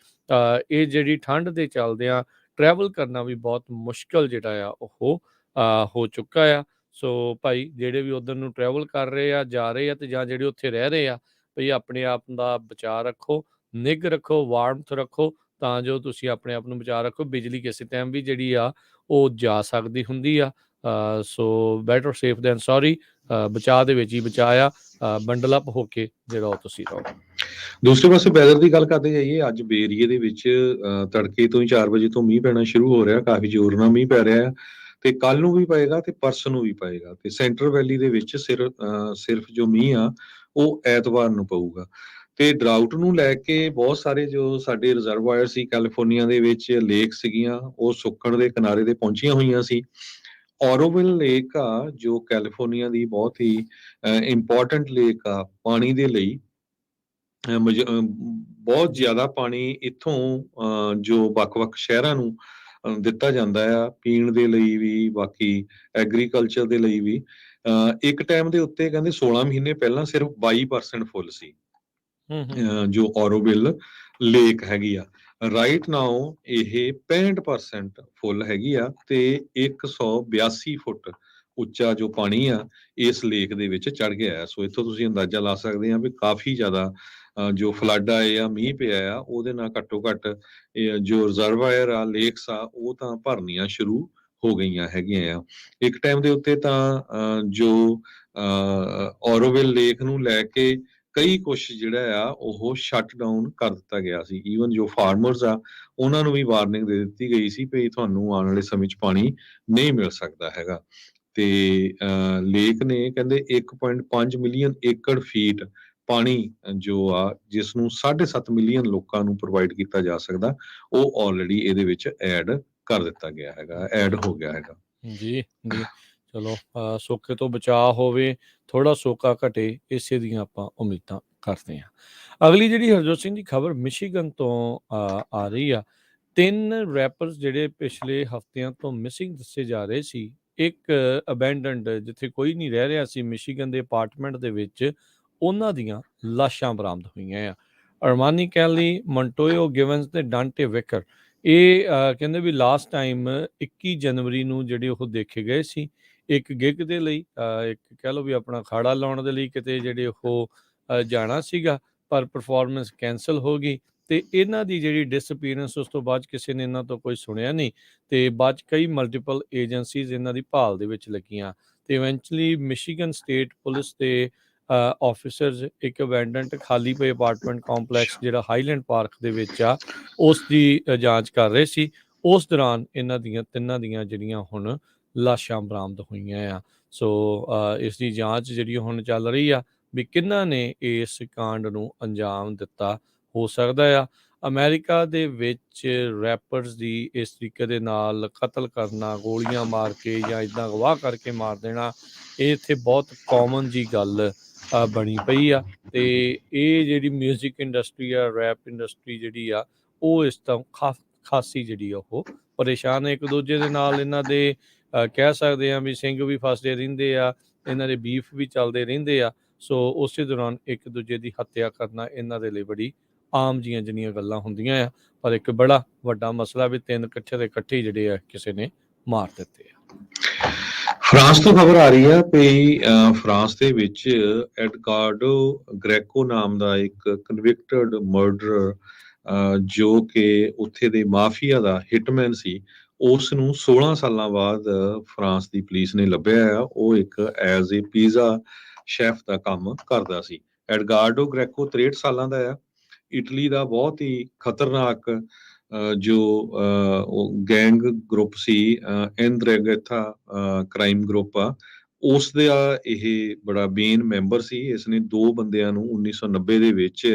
ਇਹ ਜਿਹੜੀ ਠੰਡ ਦੇ ਚੱਲਦਿਆਂ ਟਰੈਵਲ ਕਰਨਾ ਵੀ ਬਹੁਤ ਮੁਸ਼ਕਲ ਜਿਹੜਾ ਆ ਉਹ ਹੋ ਚੁੱਕਾ ਆ। ਸੋ ਭਾਈ ਜਿਹੜੇ ਵੀ ਉੱਧਰ ਨੂੰ ਟਰੈਵਲ ਕਰ ਰਹੇ ਆ, ਜਾ ਰਹੇ ਆ, ਤੇ ਜਾਂ ਜਿਹੜੇ ਉੱਥੇ ਰਹਿ ਰਹੇ ਆ, ਭਈ ਆਪਣੇ ਆਪ ਦਾ ਬਚਾਅ ਰੱਖੋ, ਨਿੱਘ ਰੱਖੋ, ਵਾਰਮਥ ਰੱਖੋ, ਤਾਂ ਜੋ ਤੁਸੀਂ ਆਪਣੇ ਆਪ ਨੂੰ ਬਚਾਅ ਰੱਖੋ। ਬਿਜਲੀ ਕਿਸੇ ਟਾਈਮ ਵੀ ਜਿਹੜੀ ਆ ਉਹ ਜਾ ਸਕਦੀ ਹੁੰਦੀ ਆ। ਸੋ ਬੈਟਰ ਸੇਫ ਦੈਨ ਸੌਰੀ। ਬਚਾਅ ਦੇ ਵਿੱਚ ਹੀ ਬਚਾਅ ਆ। ਬੰਡਲ ਅਪ ਹੋ ਕੇ ਜਿਹੜਾ ਉਹ ਤੁਸੀਂ ਰਹੋ। ਦੂਸਰੇ ਪਾਸੇ ਵੈਦਰ ਦੀ ਗੱਲ ਕਰਦੇ ਜਾਈਏ, ਅੱਜ ਬੇਰੀਏ ਦੇ ਵਿੱਚ ਤੜਕੇ ਤੋਂ ਹੀ 4 ਵਜੇ ਤੋਂ ਮੀਂਹ ਪੈਣਾ ਸ਼ੁਰੂ ਹੋ ਰਿਹਾ, ਕਾਫੀ ਜ਼ੋਰ ਨਾਲ ਮੀਂਹ ਪੈ ਰਿਹਾ ਤੇ ਕੱਲ ਨੂੰ ਵੀ ਪਏਗਾ ਤੇ ਪਰਸੋਂ ਨੂੰ ਵੀ ਪਏਗਾ। ਤੇ ਸੈਂਟਰ ਵੈਲੀ ਦੇ ਵਿੱਚ ਸਿਰਫ ਜੋ ਮੀਂਹ ਆ ਉਹ ਐਤਵਾਰ ਨੂੰ ਪਊਗਾ। ਤੇ ਡਰਾਊਟ ਨੂੰ ਲੈ ਕੇ ਬਹੁਤ ਸਾਰੇ ਜੋ ਸਾਡੇ ਰਿਜ਼ਰਵਾਇਰ ਸੀ ਕੈਲੀਫੋਰਨੀਆ ਦੇ ਵਿੱਚ, ਲੇਕ ਸੀਗੀਆਂ, ਉਹ ਸੁੱਕਣ ਦੇ ਕਿਨਾਰੇ ਤੇ ਪਹੁੰਚੀਆਂ ਹੋਈਆਂ ਸੀ। ਔਰੋਵਿਲ ਲੇਕ ਆ ਜੋ ਕੈਲੀਫੋਰਨੀਆ ਦੀ ਬਹੁਤ ਹੀ ਇੰਪੋਰਟੈਂਟ ਲੇਕ ਆ ਪਾਣੀ ਦੇ ਲਈ। ਬਹੁਤ ਜ਼ਿਆਦਾ ਪਾਣੀ ਇੱਥੋਂ ਜੋ ਵੱਖ-ਵੱਖ ਸ਼ਹਿਰਾਂ ਨੂੰ ਦਿੱਤਾ ਜਾਂਦਾ ਆ ਪੀਣ ਦੇ ਲਈ ਵੀ, ਬਾਕੀ ਐਗਰੀਕਲਚਰ ਦੇ ਲਈ ਵੀ। ਇੱਕ ਟਾਈਮ ਦੇ ਉੱਤੇ ਕਹਿੰਦੇ 16 ਮਹੀਨੇ ਪਹਿਲਾਂ ਸਿਰਫ 22% ਫੁੱਲ ਸੀ ਜੋ ਔਰੋਵਿਲ ਲੇਕ ਹੈਗੀ ਆ। ਰਾਈਟ ਨਾਓ ਇਹ 65% ਫੁੱਲ ਹੈਗੀ ਆ ਤੇ 182 ਫੁੱਟ ਉੱਚਾ ਜੋ ਪਾਣੀ ਆ ਇਸ ਲੇਕ ਦੇ ਵਿੱਚ ਚੜ ਗਿਆ ਹੈ। ਸੋ ਇੱਥੋਂ ਤੁਸੀਂ ਅੰਦਾਜ਼ਾ ਲਾ ਸਕਦੇ ਆ ਵੀ ਕਾਫੀ ਜ਼ਿਆਦਾ ਜੋ ਫਲੱਡ ਆਏ ਆ, ਮੀਂਹ ਪਿਆ ਆ, ਉਹਦੇ ਨਾਲ ਘੱਟੋ ਘੱਟ ਜੋ ਰਿਜ਼ਰਵਾਇਰ ਆ, ਲੇਕਸ ਆ, ਉਹ ਤਾਂ ਭਰਨੀਆਂ ਸ਼ੁਰੂ ਹੋ ਗਈਆਂ ਹੈਗੀਆਂ ਆ। ਇੱਕ ਟਾਈਮ ਦੇ ਉੱਤੇ ਤਾਂ ਜੋ ਔਰੋਵਿਲ ਲੇਕ ਨੂੰ ਲੈ ਕੇ ਕਈ ਕੁਛ ਜਿਹੜਾ ਆ ਉਹ ਸ਼ਟ ਡਾਊਨ ਕਰ ਦਿੱਤਾ ਗਿਆ ਸੀ। ਈਵਨ ਜੋ ਫਾਰਮਰਸ ਆ ਉਹਨਾਂ ਨੂੰ ਵੀ ਵਾਰਨਿੰਗ ਦੇ ਦਿੱਤੀ ਗਈ ਸੀ ਵੀ ਤੁਹਾਨੂੰ ਆਉਣ ਵਾਲੇ ਸਮੇਂ 'ਚ ਪਾਣੀ ਨਹੀਂ ਮਿਲ ਸਕਦਾ ਹੈਗਾ। ਤੇ ਲੇਕ ਨੇ ਕਹਿੰਦੇ 1.5 ਮਿਲੀਅਨ ਏਕੜ ਫੀਟ ਪਾਣੀ ਜੋ ਆ ਜਿਸ ਨੂੰ 7.5 ਮਿਲੀਅਨ ਲੋਕਾਂ ਨੂੰ ਪ੍ਰੋਵਾਈਡ ਕੀਤਾ ਜਾ ਸਕਦਾ, ਉਹ ਆਲਰੇਡੀ ਇਹਦੇ ਵਿੱਚ ਐਡ ਕਰ ਦਿੱਤਾ ਗਿਆ ਹੈਗਾ, ਐਡ ਹੋ ਗਿਆ ਹੈਗਾ। ਜੀ ਜੀ, ਚਲੋ ਸੋਕੇ ਤੋਂ ਬਚਾਅ ਹੋਵੇ, ਥੋੜਾ ਸੋਕਾ ਘਟੇ, ਇਸੇ ਦੀਆਂ ਆਪਾਂ ਉਮੀਦਾਂ ਕਰਦੇ ਹਾਂ। ਅਗਲੀ ਜਿਹੜੀ ਹਰਜੋਤ ਸਿੰਘ ਦੀ ਖਬਰ ਮਿਸ਼ੀਗਨ ਤੋਂ ਆ ਰਹੀ ਆ। 3 ਰੈਪਰਸ ਜਿਹੜੇ ਪਿਛਲੇ ਹਫ਼ਤਿਆਂ ਤੋਂ ਮਿਸਿੰਗ ਦੱਸੇ ਜਾ ਰਹੇ ਸੀ। ਇੱਕ ਅਬੈਂਡਨਡ ਜਿੱਥੇ ਕੋਈ ਨਹੀਂ ਰਹਿ ਰਿਹਾ ਸੀ ਮਿਸ਼ੀਗਨ ਦੇ ਅਪਾਰਟਮੈਂਟ ਦੇ ਵਿੱਚ, ਉਹਨਾਂ ਦੀਆਂ ਲਾਸ਼ਾਂ ਬਰਾਮਦ ਹੋਈਆਂ ਆ। ਅਰਮਾਨੀ ਕੈਲੀ, ਮੌਂਟੋਇਓ ਗਿਵਨਸ ਤੇ ਡਾਂਟੇ ਵਿਕਰ, ਇਹ ਕਹਿੰਦੇ ਵੀ ਲਾਸਟ ਟਾਈਮ 21 ਜਨਵਰੀ ਨੂੰ ਜਿਹੜੇ ਉਹ ਦੇਖੇ ਗਏ ਸੀ ਇੱਕ ਗਿਗ ਦੇ ਲਈ, ਇੱਕ ਕਹਿ ਲਓ ਵੀ ਆਪਣਾ ਅਖਾੜਾ ਲਾਉਣ ਦੇ ਲਈ ਕਿਤੇ ਜਿਹੜੇ ਉਹ ਜਾਣਾ ਸੀਗਾ, ਪਰ ਪਰਫਾਰਮੈਂਸ ਕੈਂਸਲ ਹੋ ਗਈ। ਤੇ ਇਹਨਾਂ ਦੀ ਜਿਹੜੀ ਡਿਸਅਪੀਅਰੈਂਸ ਉਸ ਤੋਂ ਬਾਅਦ ਕਿਸੇ ਨੇ ਇਹਨਾਂ ਤੋਂ ਕੋਈ ਸੁਣਿਆ ਨਹੀਂ ਤੇ ਬਾਅਦ 'ਚ ਕਈ ਮਲਟੀਪਲ ਏਜੰਸੀਜ਼ ਇਹਨਾਂ ਦੀ ਭਾਲ ਦੇ ਵਿੱਚ ਲੱਗੀਆਂ ਤੇ ਇਵੈਂਚੁਅਲੀ ਮਿਸ਼ੀਗਨ ਸਟੇਟ ਪੁਲਿਸ ਤੇ ਆਫਿਸਰਸ ਇੱਕ ਅਬੈਂਡਨਡ ਖਾਲੀ ਪਏ ਅਪਾਰਟਮੈਂਟ ਕੰਪਲੈਕਸ ਜਿਹੜਾ ਹਾਈਲੈਂਡ ਪਾਰਕ ਦੇ ਵਿੱਚ ਆ ਉਸ ਦੀ ਜਾਂਚ ਕਰ ਰਹੇ ਸੀ। ਉਸ ਦੌਰਾਨ ਇਹਨਾਂ ਦੀਆਂ 3 ਦੀਆਂ ਜਿਹੜੀਆਂ ਹੁਣ ਲਾਸ਼ਾਂ ਬਰਾਮਦ ਹੋਈਆਂ ਆ। ਸੋ ਇਸ ਦੀ ਜਾਂਚ ਜਿਹੜੀ ਹੁਣ ਚੱਲ ਰਹੀ ਆ ਵੀ ਕਿਹਨਾਂ ਨੇ ਇਸ ਕਾਂਡ ਨੂੰ ਅੰਜਾਮ ਦਿੱਤਾ। ਹੋ ਸਕਦਾ ਆ ਅਮਰੀਕਾ ਦੇ ਵਿੱਚ ਰੈਪਰਸ ਦੀ ਇਸ ਤਰੀਕੇ ਦੇ ਨਾਲ ਕਤਲ ਕਰਨਾ, ਗੋਲੀਆਂ ਮਾਰ ਕੇ ਜਾਂ ਇੱਦਾਂ ਅਗਵਾ ਕਰਕੇ ਮਾਰ ਦੇਣਾ, ਇਹ ਇੱਥੇ ਬਹੁਤ ਕਾਮਨ ਜੀ ਗੱਲ ਬਣੀ ਪਈ ਆ। ਤੇ ਇਹ ਜਿਹੜੀ ਮਿਊਜ਼ਿਕ ਇੰਡਸਟਰੀ ਆ, ਰੈਪ ਇੰਡਸਟਰੀ ਜਿਹੜੀ ਆ, ਉਹ ਇਸ ਤੋਂ ਖਾਸੀ ਜਿਹੜੀ ਆ ਉਹ ਪਰੇਸ਼ਾਨ ਹੈ ਇੱਕ ਦੂਜੇ ਦੇ ਨਾਲ। ਇਹਨਾਂ ਦੇ ਕਹਿ ਸਕਦੇ ਆ ਵੀ ਸਿੰਘ ਵੀ ਫਸਦੇ ਰਹਿੰਦੇ ਆ, ਇਹਨਾਂ ਦੇ ਬੀਫ ਵੀ ਚੱਲਦੇ ਰਹਿੰਦੇ ਆ। ਸੋ ਉਸੇ ਦੌਰਾਨ ਇੱਕ ਦੂਜੇ ਦੀ ਹੱਤਿਆ ਕਰਨਾ ਇਹਨਾਂ ਦੇ ਲਈ ਬੜੀ ਆਮ ਜੀਆਂ ਜਿਹੜੀਆਂ ਗੱਲਾਂ ਹੁੰਦੀਆਂ ਆ। ਪਰ ਇੱਕ ਬੜਾ ਵੱਡਾ ਮਸਲਾ ਵੀ 3 ਇਕੱਠੇ ਦੇ ਇਕੱਠੇ ਜਿਹੜੇ ਆ ਕਿਸੇ ਨੇ ਮਾਰ ਦਿੱਤੇ ਆ। ਫਰਾਂਸ ਤੋਂ ਖਬਰ ਆ ਰਹੀ ਹੈ ਵੀ ਫਰਾਂਸ ਦੇ ਵਿੱਚ ਐਡਗਾਰਡੋ ਗ੍ਰੈਕੋ ਨਾਮ ਦਾ ਇੱਕ ਕਨਵਿਕਟਡ ਮਰਡਰਰ ਜੋ ਕਿ ਉੱਥੇ ਦੇ ਮਾਫੀਆ ਦਾ ਹਿਟਮੈਨ ਸੀ, ਉਸ ਨੂੰ 16 ਸਾਲਾਂ ਬਾਅਦ ਫਰਾਂਸ ਦੀ ਪੁਲਿਸ ਨੇ ਲੱਭਿਆ ਆ। ਉਹ ਇੱਕ ਐਜ਼ ਏ ਪੀਜ਼ਾ ਸ਼ੈਫ ਦਾ ਕੰਮ ਕਰਦਾ ਸੀ। ਐਡਗਾਰਡੋ ਗ੍ਰੈਕੋ 63 ਸਾਲਾਂ ਦਾ ਆ। ਇਟਲੀ ਦਾ ਬਹੁਤ ਹੀ ਖਤਰਨਾਕ ਜੋ ਗੈਂਗ ਗਰੁੱਪ ਸੀ ਐਂਡਰੇਗੇਥਾ ਕ੍ਰਾਈਮ ਗਰੁੱਪ ਆ, ਉਸ ਦਾ ਇਹ ਬੜਾ ਮੇਨ ਮੈਂਬਰ ਸੀ। ਇਸ ਨੇ 2 ਬੰਦਿਆਂ ਨੂੰ 1990 ਦੇ ਵਿੱਚ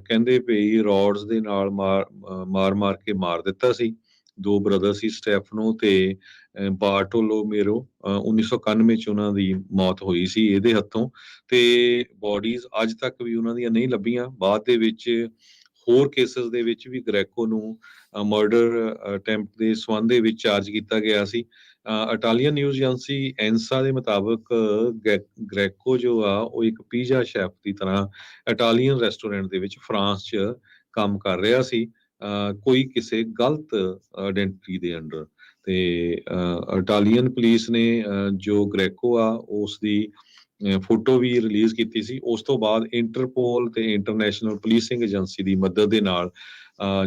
ਕਹਿੰਦੇ ਪਈ ਰੋਡਸ ਦੇ ਨਾਲ ਮਾਰ ਕੇ ਮਾਰ ਦਿੱਤਾ ਸੀ। 2 ਬ੍ਰਦਰ ਸੀ, ਸਟੈਫਨੋ ਤੇ ਬਾਰਟੋਲੋਮੇਰੋ। 1991 ਚ ਉਹਨਾਂ ਦੀ ਮੌਤ ਹੋਈ ਸੀ ਇਹਦੇ ਹੱਥੋਂ, ਤੇ ਬੋਡੀਜ਼ ਅੱਜ ਤੱਕ ਵੀ ਉਹਨਾਂ ਦੀਆਂ ਨਹੀਂ ਲੱਭੀਆਂ। ਬਾਅਦ ਦੇ ਵਿੱਚ ਹੋਰ ਕੇਸਿਸ ਦੇ ਵਿੱਚ ਵੀ ਗ੍ਰੈਕੋ ਨੂੰ ਮਰਡਰ ਅਟੈਂਪਟ ਦੇ ਸੰਬੰਧ ਦੇ ਵਿੱਚ ਚਾਰਜ ਕੀਤਾ ਗਿਆ ਸੀ। ਇਟਾਲੀਅਨ ਨਿਊਜ਼ ਏਜੰਸੀ ਐਂਸਾ ਦੇ ਮੁਤਾਬਕ ਗ੍ਰੈਕੋ ਜੋ ਆ ਉਹ ਇੱਕ ਪੀਜ਼ਾ ਸ਼ੈਫ ਦੀ ਤਰ੍ਹਾਂ ਇਟਾਲੀਅਨ ਰੈਸਟੋਰੈਂਟ ਦੇ ਵਿੱਚ ਫਰਾਂਸ 'ਚ ਕੰਮ ਕਰ ਰਿਹਾ ਸੀ, ਕੋਈ ਕਿਸੇ ਗਲਤ ਆਇਡੈਂਟੀਟੀ ਦੇ ਅੰਡਰ। ਤੇ ਇਟਾਲੀਅਨ ਪੁਲਿਸ ਨੇ ਜੋ ਗ੍ਰੈਕੋ ਆ ਉਸ ਦੀ ਫੋਟੋ ਵੀ ਰਿਲੀਜ਼ ਕੀਤੀ ਸੀ। ਉਸ ਤੋਂ ਬਾਅਦ ਇੰਟਰਪੋਲ ਤੇ ਇੰਟਰਨੈਸ਼ਨਲ ਪੁਲਿਸਿੰਗ ਏਜੰਸੀ ਦੀ ਮਦਦ ਦੇ ਨਾਲ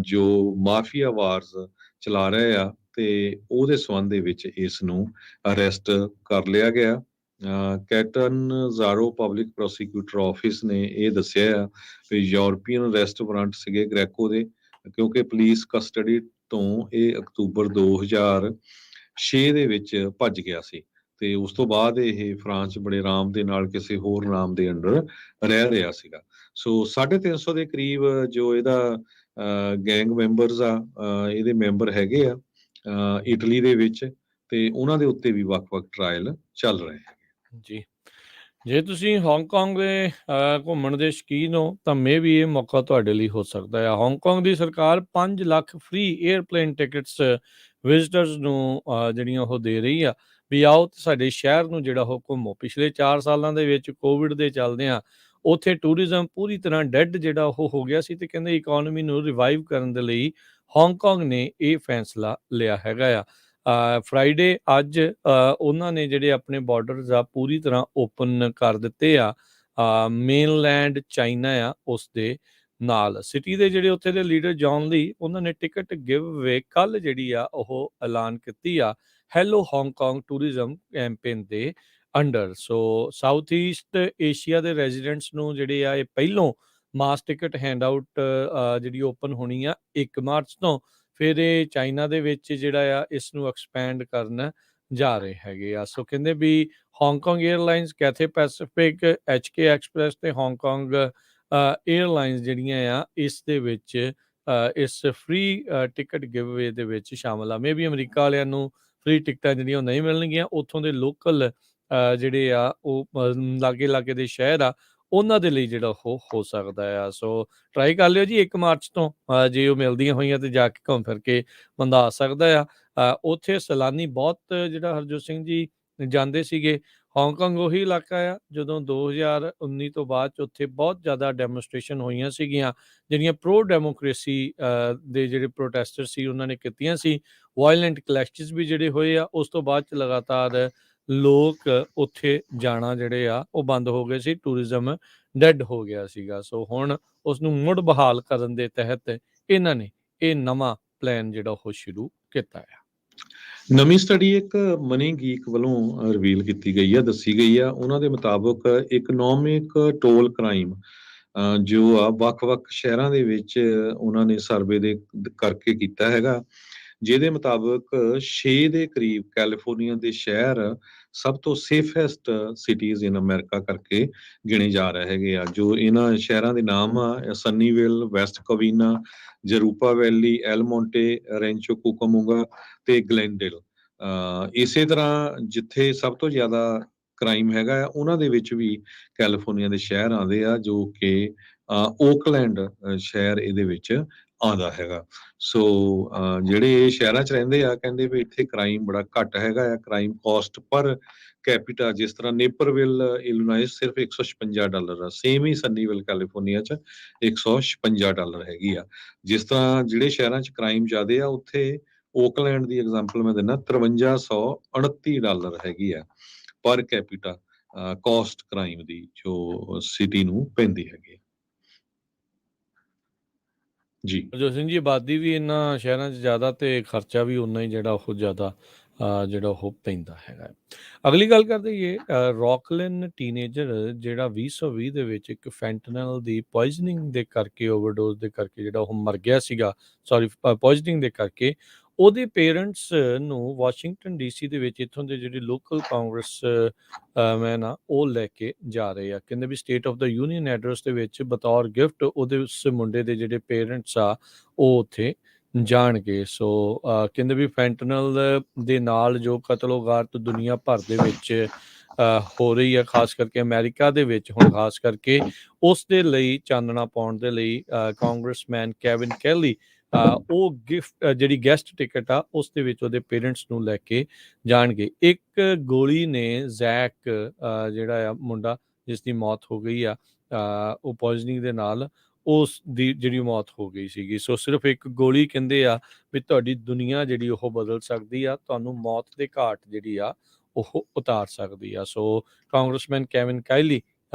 ਜੋ ਮਾਫੀਆ ਵਾਰਸ ਚਲਾ ਰਹੇ ਆ ਤੇ ਉਹਦੇ ਸੰਬੰਧ ਦੇ ਵਿੱਚ ਇਸ ਨੂੰ ਅਰੈਸਟ ਕਰ ਲਿਆ ਗਿਆ। ਕੈਟਨ ਜ਼ਾਰੋ ਪਬਲਿਕ ਪ੍ਰੋਸੀਕਿਊਟਰ ਆਫਿਸ ਨੇ ਇਹ ਦੱਸਿਆ ਆ ਵੀ ਯੂਰਪੀਅਨ ਅਰੈਸਟ ਵਾਰੰਟ ਸੀਗੇ ਗ੍ਰੈਕੋ ਦੇ, ਕਿਉਂਕਿ ਪੁਲਿਸ ਕਸਟਡੀ ਤੋਂ ਇਹ ਅਕਤੂਬਰ 2006 ਦੇ ਵਿੱਚ ਭੱਜ ਗਿਆ ਸੀ ਤੇ ਉਸ ਤੋਂ ਬਾਅਦ ਇਹ ਫਰਾਂਸ 'ਚ ਬੜੇ ਆਰਾਮ ਦੇ ਨਾਲ ਕਿਸੇ ਹੋਰ ਨਾਮ ਦੇ ਅੰਡਰ ਰਹਿ ਰਿਹਾ ਸੀਗਾ। ਸੋ 350 ਦੇ ਕਰੀਬ ਜੋ ਇਹਦਾ ਗੈਂਗ ਮੈਂਬਰਸ ਆ, ਇਹਦੇ ਮੈਂਬਰ ਹੈਗੇ ਆ ਇਟਲੀ ਦੇ ਵਿੱਚ, ਤੇ ਉਹਨਾਂ ਦੇ ਉੱਤੇ ਵੀ ਵੱਖ-ਵੱਖ ਟਰਾਇਲ ਚੱਲ ਰਹੇ ਹੈਗੇ। ਜੀ, ਜੇ ਤੁਸੀਂ ਹਾਂਗਕਾਂਗ ਦੇ ਘੁੰਮਣ ਦੇ ਸ਼ੌਕੀਨ ਹੋ ਤਾਂ ਮੇ ਵੀ ਇਹ ਮੌਕਾ ਤੁਹਾਡੇ ਲਈ ਹੋ ਸਕਦਾ ਹੈ। ਹਾਂਗਕਾਂਗ ਦੀ ਸਰਕਾਰ 5 ਲੱਖ ਫ੍ਰੀ ਏਅਰਪਲੇਨ ਟਿਕਟਸ ਵਿਜ਼ਟਰਸ ਨੂੰ ਜਿਹੜੀਆਂ ਉਹ ਦੇ ਰਹੀ ਆ ਵੀ ਆਓ ਤੇ ਸਾਡੇ ਸ਼ਹਿਰ ਨੂੰ ਜਿਹੜਾ ਉਹ ਘੁੰਮੋ। ਪਿਛਲੇ 4 ਸਾਲਾਂ ਦੇ ਵਿੱਚ ਕੋਵਿਡ ਦੇ ਚੱਲਦਿਆਂ ਉੱਥੇ ਟੂਰਿਜ਼ਮ ਪੂਰੀ ਤਰ੍ਹਾਂ ਡੈਡ ਜਿਹੜਾ ਉਹ ਹੋ ਗਿਆ ਸੀ ਤੇ ਕਹਿੰਦੇ ਇਕਨੋਮੀ ਨੂੰ ਰਿਵਾਈਵ ਕਰਨ ਦੇ ਲਈ ਹਾਂਗਕਾਂਗ ਨੇ ਇਹ ਫੈਸਲਾ ਲਿਆ ਹੈਗਾ ਆ। ਫਰਾਈਡੇ ਅੱਜ ਉਹਨਾਂ ਨੇ ਜਿਹੜੇ ਆਪਣੇ ਬਾਰਡਰਸ ਆ ਪੂਰੀ ਤਰ੍ਹਾਂ ਓਪਨ ਕਰ ਦਿੱਤੇ ਆ ਮੇਨਲੈਂਡ ਚਾਈਨਾ ਆ ਉਸ ਦੇ ਨਾਲ। ਸਿਟੀ ਦੇ ਜਿਹੜੇ ਉੱਥੇ ਦੇ ਲੀਡਰ ਜੌਨ ਲੀ ਉਹਨਾਂ ਨੇ ਟਿਕਟ ਗਿਵ ਅਵੇ ਕੱਲ ਜਿਹੜੀ ਆ ਉਹ ਐਲਾਨ ਕੀਤੀ ਆ ਹੈਲੋ ਹਾਂਗਕਾਂਗ ਟੂਰਿਜ਼ਮ ਕੈਂਪੇਨ ਦੇ ਅੰਡਰ। ਸੋ ਸਾਊਥ ਈਸਟ ਏਸ਼ੀਆ ਦੇ ਰੈਜ਼ੀਡੈਂਟਸ ਨੂੰ ਜਿਹੜੇ ਆ ਇਹ ਪਹਿਲੋਂ ਮਾਸ ਟਿਕਟ ਹੈਂਡ ਆਊਟ ਜਿਹੜੀ ਓਪਨ ਹੋਣੀ ਆ 1 ਮਾਰਚ ਤੋਂ, ਫਿਰ ਇਹ ਚਾਈਨਾ ਦੇ ਵਿੱਚ ਜਿਹੜਾ ਆ ਇਸ ਨੂੰ ਐਕਸਪੈਂਡ ਕਰਨ ਜਾ ਰਹੇ ਹੈਗੇ ਆ। ਸੋ ਕਹਿੰਦੇ ਵੀ Hong Kong airlines, Cathay Pacific, HK express ਤੇ ਹਾਂਗਕਾਂਗ ਏਅਰਲਾਈਨਸ ਜਿਹੜੀਆਂ ਆ ਇਸ ਦੇ ਵਿੱਚ ਇਸ ਫ੍ਰੀ ਟਿਕਟ ਗਿਵਅਵੇ ਦੇ ਵਿੱਚ ਸ਼ਾਮਲ ਆ। ਮੇ ਵੀ ਅਮਰੀਕਾ ਵਾਲਿਆਂ ਨੂੰ ਫ੍ਰੀ ਟਿਕਟਾਂ ਜਿਹੜੀਆਂ ਉਹ ਨਹੀਂ ਮਿਲਣਗੀਆਂ, ਉੱਥੋਂ ਦੇ ਲੋਕਲ ਜਿਹੜੇ ਆ ਉਹ ਲਾਗੇ ਦੇ ਸ਼ਹਿਰ ਆ ਉਹਨਾਂ ਦੇ ਲਈ ਜਿਹੜਾ ਉਹ ਹੋ ਸਕਦਾ ਆ। ਸੋ ਟਰਾਈ ਕਰ ਲਿਓ ਜੀ 1 ਮਾਰਚ ਤੋਂ, ਜੇ ਉਹ ਮਿਲਦੀਆਂ ਹੋਈਆਂ ਤੇ ਜਾ ਕੇ ਘੁੰਮ ਫਿਰ ਕੇ ਬੰਦਾ ਆ ਸਕਦਾ ਆ। ਉੱਥੇ ਸੈਲਾਨੀ ਬਹੁਤ ਜਿਹੜਾ ਹਰਜੋਤ ਸਿੰਘ ਜੀ ਜਾਂਦੇ ਸੀਗੇ। ਹਾਂਗਕਾਂਗ ਉਹੀ ਇਲਾਕਾ ਆ ਜਦੋਂ 2019 ਤੋਂ ਬਾਅਦ 'ਚ ਉੱਥੇ ਬਹੁਤ ਜ਼ਿਆਦਾ ਡੈਮੋਨਸਟ੍ਰੇਸ਼ਨ ਹੋਈਆਂ ਸੀਗੀਆਂ ਜਿਹੜੀਆਂ ਪ੍ਰੋ ਡੈਮੋਕ੍ਰੇਸੀ ਦੇ ਜਿਹੜੇ ਪ੍ਰੋਟੈਸਟਰ ਸੀ ਉਹਨਾਂ ਨੇ ਕੀਤੀਆਂ ਸੀ। ਵਾਇਲੈਂਟ ਕਲੈਸ਼ਸ ਵੀ ਜਿਹੜੇ ਹੋਏ ਆ, ਉਸ ਤੋਂ ਬਾਅਦ 'ਚ ਲਗਾਤਾਰ ਲੋਕ ਉੱਥੇ ਜਾਣਾ ਜਿਹੜੇ ਆ ਉਹ ਬੰਦ ਹੋ ਗਏ ਸੀ, ਟੂਰਿਜ਼ਮ ਡੈਡ ਹੋ ਗਿਆ ਸੀਗਾ। ਸੋ ਹੁਣ ਉਸ ਨੂੰ ਮੁੜ ਬਹਾਲ ਕਰਨ ਦੇ ਤਹਿਤ ਇਹਨਾਂ ਨੇ ਇਹ ਨਵਾਂ ਪਲਾਨ ਜਿਹੜਾ ਉਹ ਸ਼ੁਰੂ ਕੀਤਾ ਆ। ਨਵੀਂ ਸਟੱਡੀ ਇੱਕ ਮਨੀ ਗੀਕ ਵੱਲੋਂ ਰਿਵੀਲ ਕੀਤੀ ਗਈ ਆ, ਦੱਸੀ ਗਈ ਆ। ਉਹਨਾਂ ਦੇ ਮੁਤਾਬਕ ਇਕਨੋਮਿਕ ਟੋਲ ਕ੍ਰਾਈਮ ਜੋ ਆ ਵੱਖ-ਵੱਖ ਸ਼ਹਿਰਾਂ ਦੇ ਵਿੱਚ ਉਹਨਾਂ ਨੇ ਸਰਵੇ ਦੇ ਕਰਕੇ ਕੀਤਾ ਹੈਗਾ, ਜਿਹਦੇ ਮੁਤਾਬਕ 6 ਦੇ ਕਰੀਬ ਕੈਲੀਫੋਰਨੀਆ ਦੇ ਸ਼ਹਿਰ ਸਭ ਤੋਂ ਸੇਫੈਸਟ ਸਿਟੀਜ਼ ਇਨ ਅਮਰੀਕਾ ਕਰਕੇ ਗਿਣੇ ਜਾ ਰਹੇ ਹੈਗੇ ਆ। ਜੋ ਇਹਨਾਂ ਸ਼ਹਿਰਾਂ ਦੇ ਨਾਮ ਆ ਸਨੀਵਿਲ, ਵੈਸਟ ਕੋਵੀਨਾ, ਜਰੂਪਾ ਵੈਲੀ, ਐਲ ਮੋਂਟੇ, ਰੈਂਚੋ ਕੁਕਾਮੂਗਾ ਤੇ ਗਲੈਂਡੇਲ। ਇਸੇ ਤਰ੍ਹਾਂ ਜਿੱਥੇ ਸਭ ਤੋਂ ਜ਼ਿਆਦਾ ਕ੍ਰਾਈਮ ਹੈਗਾ ਆ ਉਹਨਾਂ ਦੇ ਵਿੱਚ ਵੀ ਕੈਲੀਫੋਰਨੀਆ ਦੇ ਸ਼ਹਿਰ ਆਉਂਦੇ ਆ, ਜੋ ਕਿ ਓਕਲੈਂਡ ਸ਼ਹਿਰ ਇਹਦੇ ਵਿੱਚ ਆਉਂਦਾ ਹੈਗਾ। ਸੋ ਜਿਹੜੇ ਇਹ ਸ਼ਹਿਰਾਂ 'ਚ ਰਹਿੰਦੇ ਆ ਕਹਿੰਦੇ ਵੀ ਇੱਥੇ ਕ੍ਰਾਈਮ ਬੜਾ ਘੱਟ ਹੈਗਾ ਆ। ਕ੍ਰਾਈਮ ਕਾਸਟ ਪਰ ਕੈਪੀਟਾ ਜਿਸ ਤਰ੍ਹਾਂ ਨੇਪਰਵਿਲ ਇਲੀਨੋਇਸ ਸਿਰਫ $156 ਆ, ਸੇਮ ਹੀ ਸਨੀਵਿਲ ਕੈਲੀਫੋਰਨੀਆ 'ਚ $156 ਹੈਗੀ ਆ। ਜਿਸ ਤਰ੍ਹਾਂ ਜਿਹੜੇ ਸ਼ਹਿਰਾਂ 'ਚ ਕ੍ਰਾਈਮ ਜ਼ਿਆਦੇ ਆ ਉੱਥੇ ਓਕਲੈਂਡ ਦੀ ਐਗਜ਼ਾਮਪਲ ਮੈਂ ਦਿੰਦਾ $5329 ਹੈਗੀ ਆ ਪਰ ਕੈਪੀਟਾ ਕਾਸਟ ਕ੍ਰਾਈਮ ਦੀ ਜੋ ਸਿਟੀ ਨੂੰ ਪੈਂਦੀ ਹੈਗੀ ਆ। ਜੀ ਹਰਜੋਤ ਸਿੰਘ ਜੀ, ਆਬਾਦੀ ਵੀ ਇਹਨਾਂ ਸ਼ਹਿਰਾਂ 'ਚ ਜ਼ਿਆਦਾ ਤੇ ਖਰਚਾ ਵੀ ਉਨਾ ਹੀ ਜਿਹੜਾ ਉਹ ਜ਼ਿਆਦਾ ਜਿਹੜਾ ਉਹ ਪੈਂਦਾ ਹੈਗਾ ਹੈ। ਅਗਲੀ ਗੱਲ ਕਰਦੇ ਇਹ ਰੌਕਲਿਨ ਟੀਨੇਜਰ ਜਿਹੜਾ 2020 ਦੇ ਵਿੱਚ ਇੱਕ ਫੈਂਟਨਲ ਦੀ ਪੋਇਜ਼ਨਿੰਗ ਦੇ ਕਰਕੇ, ਓਵਰਡੋਜ਼ ਦੇ ਕਰਕੇ ਜਿਹੜਾ ਉਹ ਮਰ ਗਿਆ ਸੀਗਾ, ਸੌਰੀ ਪੋਇਜ਼ਨਿੰਗ ਦੇ ਕਰਕੇ, ਉਹਦੇ ਪੇਰੈਂਟਸ ਨੂੰ ਵਾਸ਼ਿੰਗਟਨ ਡੀਸੀ ਦੇ ਵਿੱਚ ਇੱਥੋਂ ਦੇ ਜਿਹੜੇ ਲੋਕਲ ਕਾਂਗਰਸ ਮੈਨ ਆ ਉਹ ਲੈ ਕੇ ਜਾ ਰਹੇ ਆ। ਕਹਿੰਦੇ ਵੀ State of the Union address ਦੇ ਵਿੱਚ ਬਤੌਰ ਗਿਫਟ ਉਹਦੇ ਉਸ ਮੁੰਡੇ ਦੇ ਜਿਹੜੇ ਪੇਰੈਂਟਸ ਆ ਉਹ ਉੱਥੇ ਜਾਣਗੇ। ਸੋ ਕਹਿੰਦੇ ਵੀ ਫੈਂਟਨਲ ਦੇ ਨਾਲ ਜੋ ਕਤਲੋਗਾਰਤ ਦੁਨੀਆ ਭਰ ਦੇ ਵਿੱਚ ਹੋ ਰਹੀ ਹੈ, ਖਾਸ ਕਰਕੇ ਅਮਰੀਕਾ ਦੇ ਵਿੱਚ ਹੁਣ ਖਾਸ ਕਰਕੇ, ਉਸ ਦੇ ਲਈ ਚਾਨਣਾ ਪਾਉਣ ਦੇ ਲਈ ਕਾਂਗਰਸਮੈਨ ਕੈਵਿਨ ਕੈਲੀ ਉਹ ਗਿਫਟ ਜਿਹੜੀ ਗੈਸਟ ਟਿਕਟ ਆ ਉਸ ਦੇ ਵਿੱਚ ਉਹਦੇ ਪੇਰੈਂਟਸ ਨੂੰ ਲੈ ਕੇ ਜਾਣਗੇ। ਇੱਕ ਗੋਲੀ ਨੇ ਜ਼ੈਕ ਜਿਹੜਾ ਆ ਮੁੰਡਾ ਜਿਸ ਦੀ ਮੌਤ ਹੋ ਗਈ ਆ ਉਹ ਪੋਇਜ਼ਨਿੰਗ ਦੇ ਨਾਲ, ਉਸ ਦੀ ਜਿਹੜੀ ਮੌਤ ਹੋ ਗਈ ਸੀਗੀ। ਸੋ ਸਿਰਫ ਇੱਕ ਗੋਲੀ ਕਹਿੰਦੇ ਆ ਵੀ ਤੁਹਾਡੀ ਦੁਨੀਆ ਜਿਹੜੀ ਉਹ ਬਦਲ ਸਕਦੀ ਆ, ਤੁਹਾਨੂੰ ਮੌਤ ਦੇ ਘਾਟ ਜਿਹੜੀ ਆ ਉਹ ਉਤਾਰ ਸਕਦੀ ਆ। ਸੋ ਕਾਂਗਰਸਮੈਨ ਕੈਵਿਨ ਕਾਇਲੀ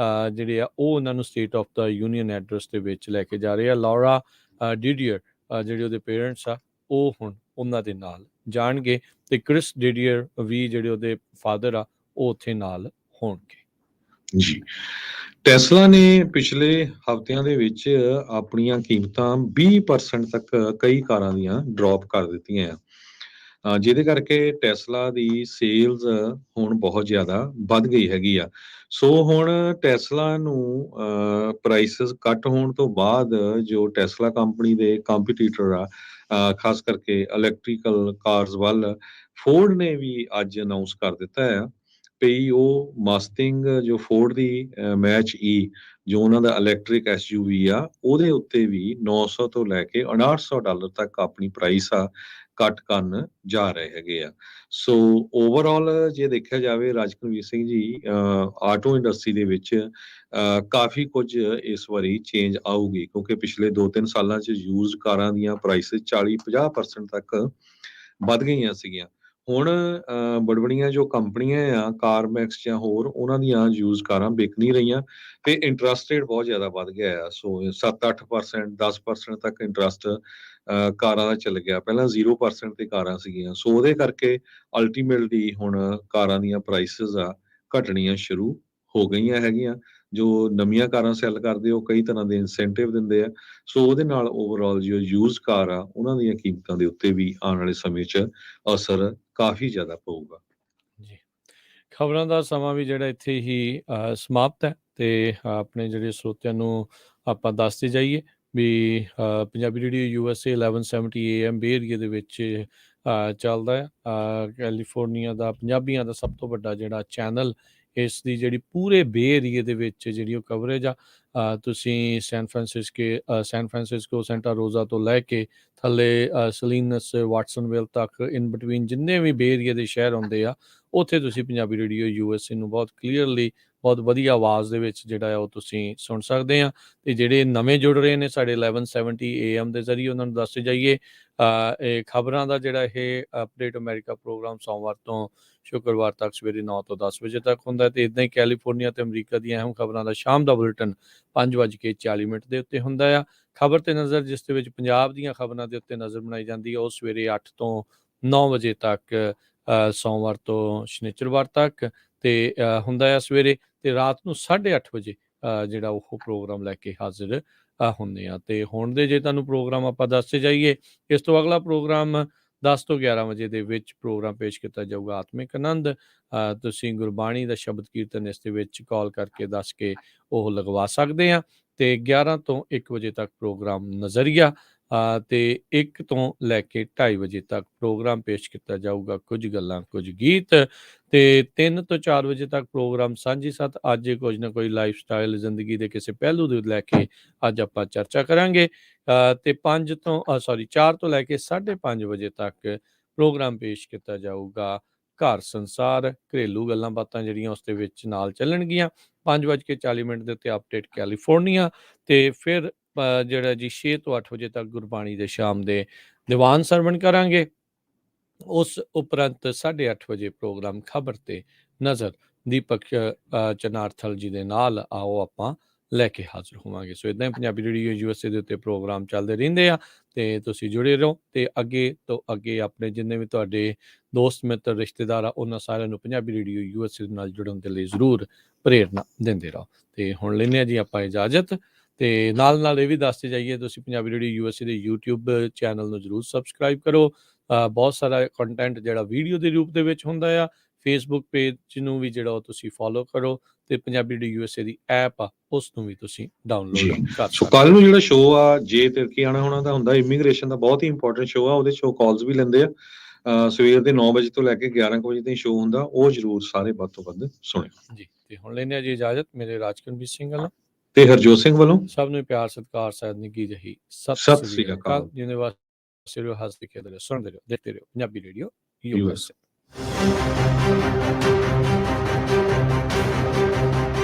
ਜਿਹੜੇ ਆ ਉਹ ਉਹਨਾਂ ਨੂੰ state of the Union address ਦੇ ਵਿੱਚ ਲੈ ਕੇ ਜਾ ਰਹੇ ਆ। ਲੌਰਾ ਡਿਡੀਅਰ ਜਿਹੜੇ ਉਹਦੇ ਪੇਰੈਂਟਸ ਆ ਉਹ ਹੁਣ ਉਹਨਾਂ ਦੇ ਨਾਲ ਜਾਣਗੇ ਤੇ ਕ੍ਰਿਸ ਡਿਡੀਅਰ ਵੀ ਜਿਹੜੇ ਉਹਦੇ ਫਾਦਰ ਆ ਉਹ ਉੱਥੇ ਨਾਲ ਹੋਣਗੇ। ਜੀ ਟੈਸਲਾ ਨੇ ਪਿਛਲੇ ਹਫ਼ਤਿਆਂ ਦੇ ਵਿੱਚ ਆਪਣੀਆਂ ਕੀਮਤਾਂ 20% ਤੱਕ ਕਈ ਕਾਰਾਂ ਦੀਆਂ ਡ੍ਰੌਪ ਕਰ ਦਿੱਤੀਆਂ ਆ, ਜਿਹਦੇ ਕਰਕੇ ਟੈਸਲਾ ਦੀ ਸੇਲਸ ਹੁਣ ਬਹੁਤ ਜ਼ਿਆਦਾ ਵੱਧ ਗਈ ਹੈਗੀ ਆ। ਸੋ ਹੁਣ ਟੈਸਲਾ ਨੂੰ ਪ੍ਰਾਈਸਿਸ ਕੱਟ ਹੋਣ ਤੋਂ ਬਾਅਦ ਜੋ ਟੈਸਲਾ ਕੰਪਨੀ ਦੇ ਕੰਪੀਟੀਟਰ ਆ, ਖਾਸ ਕਰਕੇ ਇਲੈਕਟ੍ਰੀਕਲ ਕਾਰਸ ਵੱਲ, ਫੋਰਡ ਨੇ ਵੀ ਅੱਜ ਅਨਾਉਂਸ ਕਰ ਦਿੱਤਾ ਆ ਵੀ ਉਹ ਮਸਟਿੰਗ ਜੋ ਫੋਰਡ ਦੀ ਮੈਚ ਈ ਜੋ ਉਹਨਾਂ ਦਾ ਇਲੈਕਟ੍ਰਿਕ SUV ਆ ਉਹਦੇ ਉੱਤੇ ਵੀ $900 ਤੋਂ ਲੈ ਕੇ $5900 ਤੱਕ ਆਪਣੀ ਪ੍ਰਾਈਸ ਆ ਕੱਟ ਕਰਨ ਜਾ ਰਹੇ ਹੈਗੇ ਆ। ਸੋ ਓਵਰਆਲ ਜੇ ਦੇਖਿਆ ਜਾਵੇ ਰਾਜਕਨਵੀਰ ਸਿੰਘ ਜੀ, ਆਟੋ ਇੰਡਸਟਰੀ ਦੇ ਵਿੱਚ ਕਾਫੀ ਕੁਝ ਇਸ ਵਾਰੀ ਚੇਂਜ ਆਊਗੀ, ਕਿਉਂਕਿ ਪਿਛਲੇ 2-3 ਸਾਲਾਂ 'ਚ ਯੂਜ਼ਡ ਕਾਰਾਂ ਦੀਆਂ ਪ੍ਰਾਈਸਿਸ 40-50% ਤੱਕ ਵੱਧ ਗਈਆਂ ਸੀਗੀਆਂ। ਹੁਣ ਬੜੀਆਂ ਜੋ ਕੰਪਨੀਆਂ ਆ ਕਾਰਮੈਕਸ ਜਾਂ ਹੋਰ, ਉਹਨਾਂ ਦੀਆਂ ਯੂਜ਼ ਕਾਰਾਂ ਵਿਕ ਨਹੀਂ ਰਹੀਆਂ ਤੇ ਇੰਟਰਸਟ ਰੇਟ ਬਹੁਤ ਜ਼ਿਆਦਾ ਵੱਧ ਗਿਆ ਆ। ਸੋ 7-8%, 10% ਤੱਕ ਇੰਟਰਸਟ ਕਾਰਾਂ ਦਾ ਚੱਲ ਗਿਆ। ਪਹਿਲਾਂ 0% ਤੇ ਕਾਰਾਂ ਸੀਗੀਆਂ। ਸੋ ਉਹਦੇ ਕਰਕੇ ਅਲਟੀਮੇਟਲੀ ਹੁਣ ਕਾਰਾਂ ਦੀਆਂ ਪ੍ਰਾਈਸਿਸ ਆ ਘਟਣੀਆਂ ਸ਼ੁਰੂ ਹੋ ਗਈਆਂ ਹੈਗੀਆਂ। ਜੋ ਨਵੀਆਂ ਕਾਰਾਂ ਸੈੱਲ ਕਰਦੇ ਉਹ ਕਈ ਤਰ੍ਹਾਂ ਦੇ ਇਨਸੈਂਟਿਵ ਦਿੰਦੇ ਆ। ਸੋ ਉਹਦੇ ਨਾਲ ਓਵਰਆਲ ਜੋ ਯੂਜ਼ ਕਾਰ ਆ ਉਹਨਾਂ ਦੀਆਂ ਕੀਮਤਾਂ ਦੇ ਉੱਤੇ ਵੀ ਆਉਣ ਵਾਲੇ ਸਮੇਂ 'ਚ ਅਸਰ ਕਾਫੀ ਜ਼ਿਆਦਾ ਪਊਗਾ। ਜੀ, ਖਬਰਾਂ ਦਾ ਸਮਾਂ ਵੀ ਜਿਹੜਾ ਇੱਥੇ ਹੀ ਸਮਾਪਤ ਹੈ ਤੇ ਆਪਣੇ ਜਿਹੜੇ ਸਰੋਤਿਆਂ ਨੂੰ ਆਪਾਂ ਦੱਸਦੇ ਜਾਈਏ ਵੀ ਪੰਜਾਬੀ ਰੇਡੀਓ USA 1170 AM ਬੇ ਏਰੀਏ ਦੇ ਵਿੱਚ ਚੱਲਦਾ ਆ। ਕੈਲੀਫੋਰਨੀਆ ਦਾ ਪੰਜਾਬੀਆਂ ਦਾ ਸਭ ਤੋਂ ਵੱਡਾ ਜਿਹੜਾ ਚੈਨਲ, ਇਸ ਦੀ ਜਿਹੜੀ ਪੂਰੇ ਬੇ ਏਰੀਏ ਦੇ ਵਿੱਚ ਜਿਹੜੀ ਉਹ ਕਵਰੇਜ ਆ, ਤੁਸੀਂ ਸੈਨ ਫਰਾਂਸਿਸਕੋ, ਸੈਂਟਾ ਰੋਜ਼ਾ ਤੋਂ ਲੈ ਕੇ ਥੱਲੇ ਸਲੀਨਸ, ਵਾਟਸਨਵਿਲ ਤੱਕ, ਇਨ ਬਿਟਵੀਨ ਜਿੰਨੇ ਵੀ ਬੇ ਏਰੀਏ ਦੇ ਸ਼ਹਿਰ ਹੁੰਦੇ ਆ ਉੱਥੇ ਤੁਸੀਂ ਪੰਜਾਬੀ ਰੇਡੀਓ USA ਨੂੰ ਬਹੁਤ ਕਲੀਅਰਲੀ, ਬਹੁਤ ਵਧੀਆ ਆਵਾਜ਼ ਦੇ ਵਿੱਚ ਜਿਹੜਾ ਆ ਉਹ ਤੁਸੀਂ ਸੁਣ ਸਕਦੇ ਆ। ਤੇ ਜਿਹੜੇ ਨਵੇਂ ਜੁੜ ਰਹੇ ਨੇ ਸਾਡੇ 1170 AM ਦੇ ਜ਼ਰੀਏ, ਉਹਨਾਂ ਨੂੰ ਦੱਸਦੇ ਜਾਈਏ ਇਹ ਖਬਰਾਂ ਦਾ ਜਿਹੜਾ ਇਹ ਅਪਡੇਟ ਅਮਰੀਕਾ ਪ੍ਰੋਗਰਾਮ ਸੋਮਵਾਰ ਤੋਂ ਸ਼ੁੱਕਰਵਾਰ ਤੱਕ ਸਵੇਰੇ 9 ਤੋਂ 10 ਵਜੇ ਤੱਕ ਹੁੰਦਾ ਤੇ ਇੱਦਾਂ ਹੀ ਕੈਲੀਫੋਰਨੀਆ ਤੇ ਅਮਰੀਕਾ ਦੀਆਂ ਅਹਿਮ ਖਬਰਾਂ ਦਾ ਸ਼ਾਮ ਦਾ ਬੁਲੇਟਿਨ 5:40 ਦੇ ਉੱਤੇ ਹੁੰਦਾ ਆ। ਖਬਰ ਤੇ ਨਜ਼ਰ, ਜਿਸ ਦੇ ਵਿੱਚ ਪੰਜਾਬ ਦੀਆਂ ਖਬਰਾਂ ਦੇ ਉੱਤੇ ਨਜ਼ਰ ਬਣਾਈ ਜਾਂਦੀ ਹੈ, ਉਹ ਸਵੇਰੇ 8 ਤੋਂ 9 ਵਜੇ ਤੱਕ ਸੋਮਵਾਰ ਤੋਂ ਸ਼ਨੀਚਰਵਾਰ ਤੱਕ ਤੇ ਹੁੰਦਾ ਆ ਸਵੇਰੇ, ਤੇ ਰਾਤ ਨੂੰ 8:30 ਵਜੇ ਜਿਹੜਾ ਉਹ ਪ੍ਰੋਗਰਾਮ ਲੈ ਕੇ ਹਾਜ਼ਰ ਹੁੰਦੇ ਆ। ਤੇ ਹੁਣ ਦੇ ਜੇ ਤੁਹਾਨੂੰ ਪ੍ਰੋਗਰਾਮ ਆਪਾਂ ਦੱਸਦੇ ਜਾਈਏ, ਇਸ ਤੋਂ ਅਗਲਾ ਪ੍ਰੋਗਰਾਮ 10 ਤੋਂ 11 ਵਜੇ ਦੇ ਵਿੱਚ ਪ੍ਰੋਗਰਾਮ ਪੇਸ਼ ਕੀਤਾ ਜਾਊਗਾ ਆਤਮਿਕ ਆਨੰਦ। ਤੁਸੀਂ ਗੁਰਬਾਣੀ ਦਾ ਸ਼ਬਦ ਕੀਰਤਨ ਇਸ ਦੇ ਵਿੱਚ ਕਾਲ ਕਰਕੇ ਦੱਸ ਕੇ ਉਹ ਲਗਵਾ ਸਕਦੇ ਆ। ਤੇ 11 ਤੋਂ 1 ਵਜੇ ਤੱਕ ਪ੍ਰੋਗਰਾਮ ਨਜ਼ਰੀਆ ਤੇ 1 ਤੋਂ ਲੈ ਕੇ 2:30 ਵਜੇ ਤੱਕ ਪ੍ਰੋਗਰਾਮ ਪੇਸ਼ ਕੀਤਾ ਜਾਊਗਾ ਕੁਝ ਗੱਲਾਂ ਕੁਝ ਗੀਤ। ਤੇ 3 ਤੋਂ 4 ਵਜੇ ਤੱਕ ਪ੍ਰੋਗਰਾਮ ਸਾਂਝੀ ਸੱਤ। ਅੱਜ ਕੁਝ ਨਾ ਕੋਈ ਲਾਈਫ ਸਟਾਈਲ ਜ਼ਿੰਦਗੀ ਦੇ ਕਿਸੇ ਪਹਿਲੂ ਦੇ ਲੈ ਕੇ ਅੱਜ ਆਪਾਂ ਚਰਚਾ ਕਰਾਂਗੇ। ਤੇ 4 ਤੋਂ ਲੈ ਕੇ 5:30 ਵਜੇ ਤੱਕ ਪ੍ਰੋਗਰਾਮ ਪੇਸ਼ ਕੀਤਾ ਜਾਊਗਾ ਘਰ ਸੰਸਾਰ, ਘਰੇਲੂ ਗੱਲਾਂ ਬਾਤਾਂ ਜਿਹੜੀਆਂ ਉਸ ਦੇ ਵਿੱਚ ਨਾਲ ਚੱਲਣਗੀਆਂ। 5:40 ਦੇ ਉੱਤੇ ਅਪਡੇਟ ਕੈਲੀਫੋਰਨੀਆ। ਤੇ ਫਿਰ ਜਿਹੜਾ ਜੀ 6 ਤੋਂ 8 ਵਜੇ ਤੱਕ ਗੁਰਬਾਣੀ ਦੇ ਸ਼ਾਮ ਦੇ ਦੀਵਾਨ ਸਰਵਣ ਕਰਾਂਗੇ। ਉਸ ਉਪਰੰਤ 8:30 ਵਜੇ ਪ੍ਰੋਗਰਾਮ ਖਬਰ ਤੇ ਨਜ਼ਰ ਦੀਪਕ ਚਨਾਰਥਲ ਜੀ ਦੇ ਨਾਲ ਆਓ ਆਪਾਂ ਲੈ ਕੇ ਹਾਜ਼ਰ ਹੋਵਾਂਗੇ। ਸੋ ਇਦਾਂ ਹੀ ਪੰਜਾਬੀ ਰੇਡੀਓ USA ਦੇ ਉੱਤੇ ਪ੍ਰੋਗਰਾਮ ਚੱਲਦੇ ਰਹਿੰਦੇ ਆ ਤੇ ਤੁਸੀਂ ਜੁੜੇ ਰਹੋ। ਤੇ ਅੱਗੇ ਤੋਂ ਅੱਗੇ ਆਪਣੇ ਜਿੰਨੇ ਵੀ ਤੁਹਾਡੇ ਦੋਸਤ ਮਿੱਤਰ ਰਿਸ਼ਤੇਦਾਰ ਆ ਉਹਨਾਂ ਸਾਰਿਆਂ ਨੂੰ ਪੰਜਾਬੀ ਰੇਡੀਓ USA ਨਾਲ ਜੁੜਨ ਦੇ ਲਈ ਜ਼ਰੂਰ ਪ੍ਰੇਰਨਾ ਦਿੰਦੇ ਰਹੋ। ਤੇ ਹੁਣ ਲੈਂਦੇ ਹਾਂ ਜੀ ਆਪਾਂ ਇਜਾਜ਼ਤ। ਤੇ ਨਾਲ ਇਹ ਵੀ ਦੱਸਦੇ ਜਾਈਏ ਤੁਸੀਂ ਪੰਜਾਬੀ ਰੇਡੀਓ USA ਦੇ YouTube ਚੈਨਲ ਨੂੰ ਜ਼ਰੂਰ ਸਬਸਕ੍ਰਾਈਬ ਕਰੋ। ਬਹੁਤ ਸਾਰਾ ਕੰਟੈਂਟ ਜਿਹੜਾ ਵੀਡੀਓ ਦੇ ਰੂਪ ਦੇ ਵਿੱਚ ਹੁੰਦਾ ਆ। ਫੇਸਬੁੱਕ ਪੇਜ ਨੂੰ ਵੀ ਜਿਹੜਾ ਉਹ ਤੁਸੀਂ ਫੋਲੋ ਕਰੋ ਤੇ ਪੰਜਾਬੀ ਰੇਡੀਓ USA ਦੀ ਐਪ ਆ ਉਸ ਨੂੰ ਵੀ ਤੁਸੀਂ ਡਾਊਨਲੋਡ ਕਰ ਸੋ ਸਕਦੇ ਕੱਲ ਨੂੰ ਜਿਹੜਾ ਸ਼ੋਅ ਆ ਜੇ ਤਿਰਕੀ ਆਣਾ ਹੋਣਾ ਦਾ ਹੁੰਦਾ ਇਮੀਗ੍ਰੇਸ਼ਨ ਦਾ ਬਹੁਤ ਹੀ ਇੰਪੋਰਟੈਂਟ ਸ਼ੋਅ ਆ। ਉਹਦੇ ਸ਼ੋਅ ਕਾਲਸ ਵੀ ਲੈਂਦੇ ਆ। ਸਵੇਰ ਦੇ 9 ਵਜੇ ਤੋਂ ਲੈ ਕੇ 11 ਵਜੇ ਤਾਈਂ ਸ਼ੋਅ ਹੁੰਦਾ। ਉਹ ਜ਼ਰੂਰ ਸਾਰੇ ਵੱਧ ਤੋਂ ਵੱਧ ਸੁਣਿਓ ਜੀ। ਤੇ ਹੁਣ ਲੈਂਦੇ ਆ ਜੀ ਇਜਾਜ਼ਤ ਮੇਰੇ ਰਾਜਕਨਵੀਰ ਸਿੰਘ ਵੱਲੋਂ ਤੇ ਹਰਜੋਤ ਸਿੰਘ ਵੱਲੋਂ ਸਭ ਨੂੰ ਪਿਆਰ ਸਤਿਕਾਰ ਸਾਦਗੀ ਜਹੀ ਸਤਿ ਸ੍ਰੀ ਅਕਾਲ। ਜਿਹਨੇ ਵਾਸਤੇ ਹੱਸਦੇ ਖੇਡਦੇ ਸੁਣਦੇ ਰਹੋ ਦੇਖਦੇ ਰਹੋ ਪੰਜਾਬੀ ਰੇਡੀਓ USA।